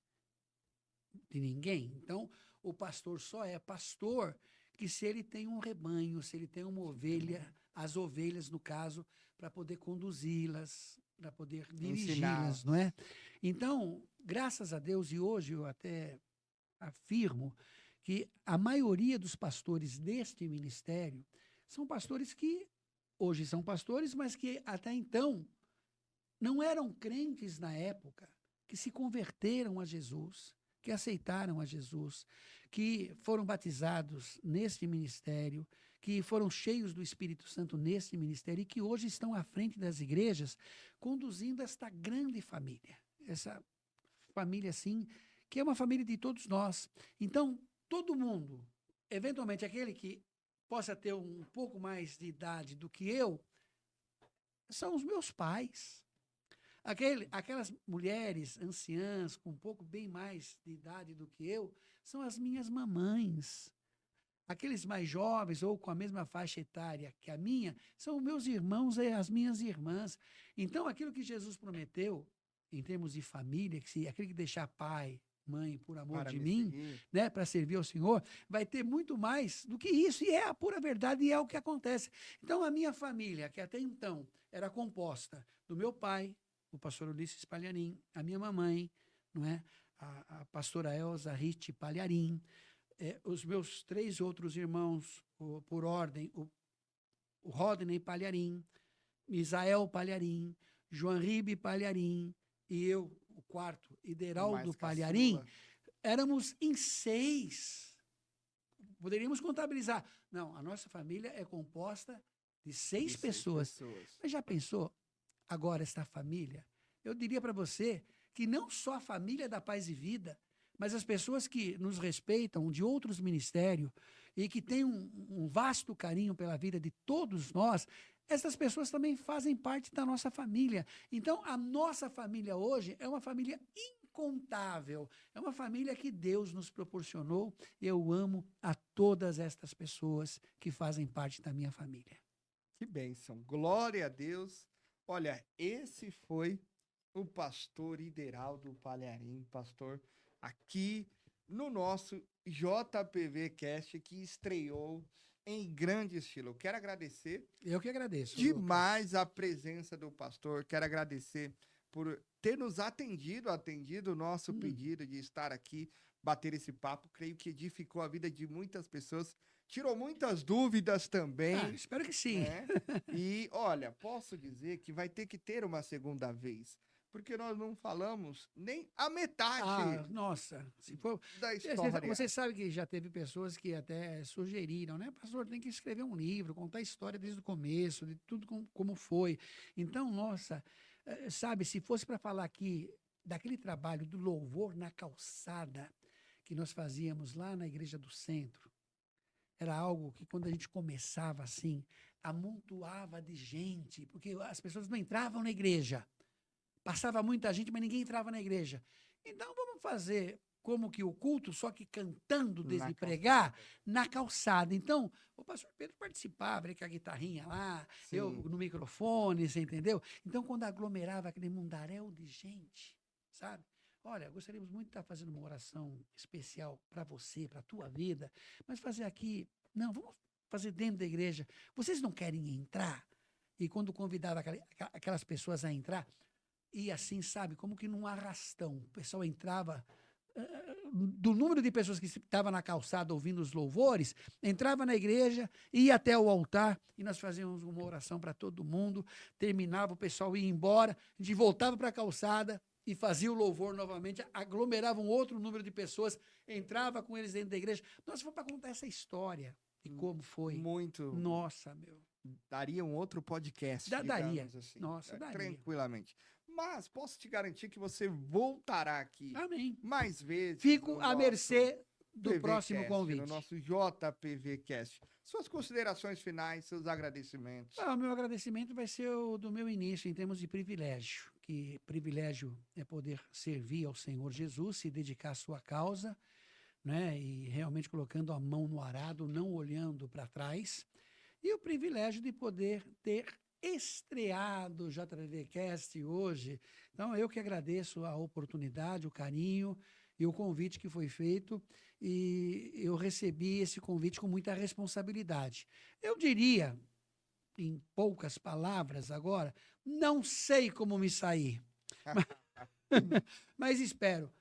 De ninguém. Então, o pastor só é pastor que se ele tem um rebanho, se ele tem uma ovelha, as ovelhas, no caso, para poder conduzi-las, para poder dirigi-las, não é? Então, graças a Deus, e hoje eu até afirmo que a maioria dos pastores deste ministério são pastores que hoje são pastores, mas que até então não eram crentes na época, que se converteram a Jesus, que aceitaram a Jesus, que foram batizados neste ministério, que foram cheios do Espírito Santo neste ministério e que hoje estão à frente das igrejas, conduzindo esta grande família. Essa família, assim, que é uma família de todos nós. Então, todo mundo, eventualmente aquele que possa ter um pouco mais de idade do que eu, são os meus pais. Aquelas mulheres anciãs com um pouco bem mais de idade do que eu, são as minhas mamães. Aqueles mais jovens ou com a mesma faixa etária que a minha, são meus irmãos e as minhas irmãs. Então, aquilo que Jesus prometeu, em termos de família, que aquele que deixar pai, mãe, por amor de mim, né, para servir ao Senhor, vai ter muito mais do que isso, e é a pura verdade, e é o que acontece. Então, a minha família, que até então era composta do meu pai, o pastor Ulisses Palharim, a minha mamãe, não é? A pastora Elza Ritt Palharim, os meus 3 outros irmãos, por ordem, o Rodney Palharim, Misael Palharim, João Ribe Palharim, e eu, o quarto, Ideraldo Palharim, éramos em 6. Poderíamos contabilizar. Não, a nossa família é composta de 6 pessoas. Mas já pensou? Agora, esta família, eu diria para você que não só a família da Paz e Vida, mas as pessoas que nos respeitam de outros ministérios e que têm um vasto carinho pela vida de todos nós, essas pessoas também fazem parte da nossa família. Então, a nossa família hoje é uma família incontável, é uma família que Deus nos proporcionou. Eu amo a todas estas pessoas que fazem parte da minha família. Que bênção, glória a Deus. Olha, esse foi o pastor Ideraldo Palharim, pastor aqui no nosso JPV Cast, que estreou em grande estilo. Eu quero agradecer. Eu que agradeço. Demais Lucas. a presença do pastor. Quero agradecer por ter nos atendido o nosso pedido de estar aqui, bater esse papo. Creio que edificou a vida de muitas pessoas. Tirou muitas dúvidas também. Espero que sim. Né? E, olha, posso dizer que vai ter que ter uma segunda vez, porque nós não falamos nem a metade nossa, se for da história. Você sabe que já teve pessoas que até sugeriram, né? Pastor, tem que escrever um livro, contar a história desde o começo, de tudo como foi. Então, nossa, sabe, se fosse para falar aqui daquele trabalho do louvor na calçada que nós fazíamos lá na Igreja do Centro, era algo que, quando a gente começava assim, amontoava de gente, porque as pessoas não entravam na igreja. Passava muita gente, mas ninguém entrava na igreja. Então, vamos fazer como que o culto, só que cantando desde Na pregar calçada. na calçada. Então, o pastor Pedro participava, ele com a guitarrinha lá, eu Sim. no microfone, você entendeu? Então, quando aglomerava aquele mundaréu de gente, sabe? Olha, gostaríamos muito de estar fazendo uma oração especial para você, para a tua vida, mas fazer aqui, não, vamos fazer dentro da igreja. Vocês não querem entrar? E quando convidava aquelas pessoas a entrar, ia assim, sabe, como que num arrastão. O pessoal entrava, do número de pessoas que estavam na calçada ouvindo os louvores, entrava na igreja, ia até o altar e nós fazíamos uma oração para todo mundo, terminava, o pessoal ia embora, a gente voltava para a calçada e fazia o louvor novamente, aglomerava um outro número de pessoas, entrava com eles dentro da igreja. Nós fomos para contar essa história e como foi. Muito. Nossa, meu. Daria um outro podcast, Daria. digamos assim. Nossa, daria. Tranquilamente. Mas posso te garantir que você voltará aqui Amém. mais vezes. Fico no à nosso mercê do PV próximo Cast, convite. No nosso JPV Cast. Suas considerações finais, seus agradecimentos. O meu agradecimento vai ser o do meu início, em termos de privilégio. Que privilégio é poder servir ao Senhor Jesus, se dedicar à sua causa, né? E realmente colocando a mão no arado, não olhando para trás. E o privilégio de poder ter estreado o JPVcast hoje. Então, eu que agradeço a oportunidade, o carinho e o convite que foi feito. E eu recebi esse convite com muita responsabilidade. Eu diria, em poucas palavras agora, não sei como me sair. Mas espero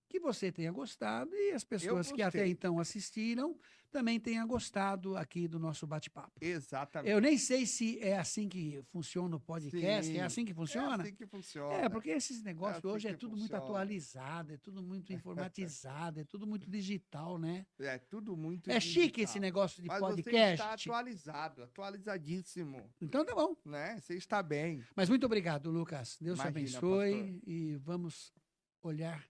que você tenha gostado e as pessoas que até gostei. então assistiram também tenham gostado aqui do nosso bate-papo. Exatamente. Eu nem sei se é assim que funciona o podcast, Sim, é assim que funciona? É assim que funciona. É, porque esses negócios assim hoje é que tudo muito funciona. atualizado, é tudo muito informatizado, é tudo muito digital, né? É tudo muito É chique digital. esse negócio de Mas você está podcast. atualizado, atualizadíssimo, Então tá bom. né? Você está bem. Mas muito obrigado, Lucas. Deus te Imagina, abençoe pastor. e vamos olhar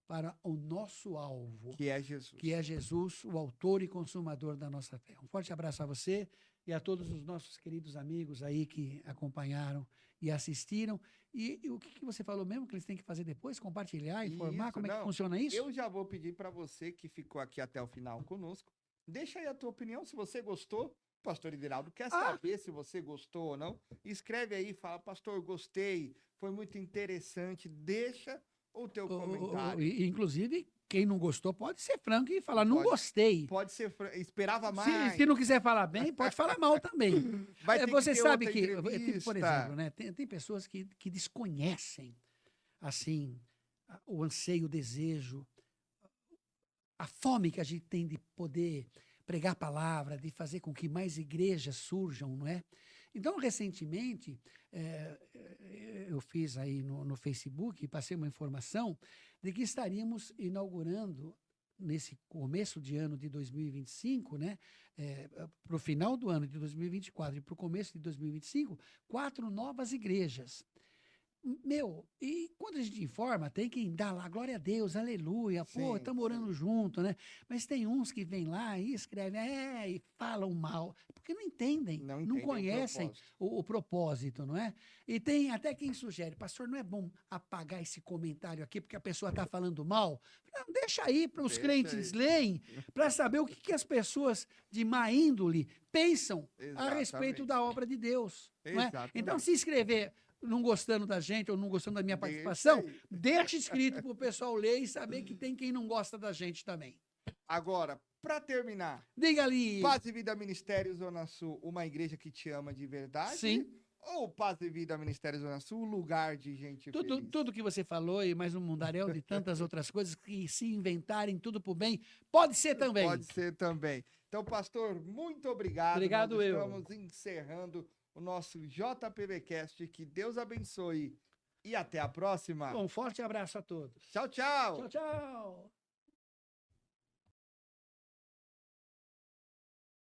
para o nosso alvo, Que é Jesus. que é Jesus, o autor e consumador da nossa fé. Um forte abraço a você e a todos os nossos queridos amigos aí que acompanharam e assistiram. E o que você falou mesmo que eles têm que fazer depois? Compartilhar, informar? Isso, Como é que não. funciona isso? Eu já vou pedir para você que ficou aqui até o final conosco. Deixa aí a tua opinião, se você gostou. O pastor Ideraldo quer saber se você gostou ou não. Escreve aí, fala, pastor, gostei, foi muito interessante. Deixa o teu comentário. Inclusive, quem não gostou pode ser franco e falar, não Pode. gostei. Pode ser, esperava mais. Se não quiser falar bem, pode falar mal também. Vai ter Você que ter sabe outra que, por entrevista. exemplo, né, tem pessoas que desconhecem assim o anseio, o desejo, a fome que a gente tem de poder pregar a palavra, de fazer com que mais igrejas surjam, não é? Então, recentemente, eu fiz aí no Facebook, passei uma informação de que estaríamos inaugurando, nesse começo de ano de 2025, né, para o final do ano de 2024 e para o começo de 2025, 4 novas igrejas. E quando a gente informa, tem quem dá lá, glória a Deus, aleluia, pô, Sim, estamos orando junto, né? Mas tem uns que vêm lá e escrevem, e falam mal, porque não entendem, Não não entendem o conhecem propósito. o propósito, não é? E tem até quem sugere, pastor, não é bom apagar esse comentário aqui, porque a pessoa está falando mal? Não, deixa aí para os Deixa crentes aí. leem, para saber o que as pessoas de má índole pensam a respeito Exatamente. da obra de Deus. Não é? Exatamente. Então, se escrever não gostando da gente ou não gostando da minha Deixa participação, aí. deixa escrito para o pessoal ler e saber que tem quem não gosta da gente também. Agora, para terminar, Diga ali. Paz e Vida Ministério Zona Sul, uma igreja que te ama de verdade? Sim. Ou Paz e Vida Ministério Zona Sul, um lugar de gente feliz? Tudo que você falou e mais um mundaréu de tantas outras coisas que se inventarem tudo por bem, pode ser também. Pode ser também. Então, pastor, muito obrigado. Obrigado, Nós eu. estamos encerrando o nosso JPVcast. Que Deus abençoe e até a próxima. Um forte abraço a todos. Tchau, tchau. Tchau, tchau.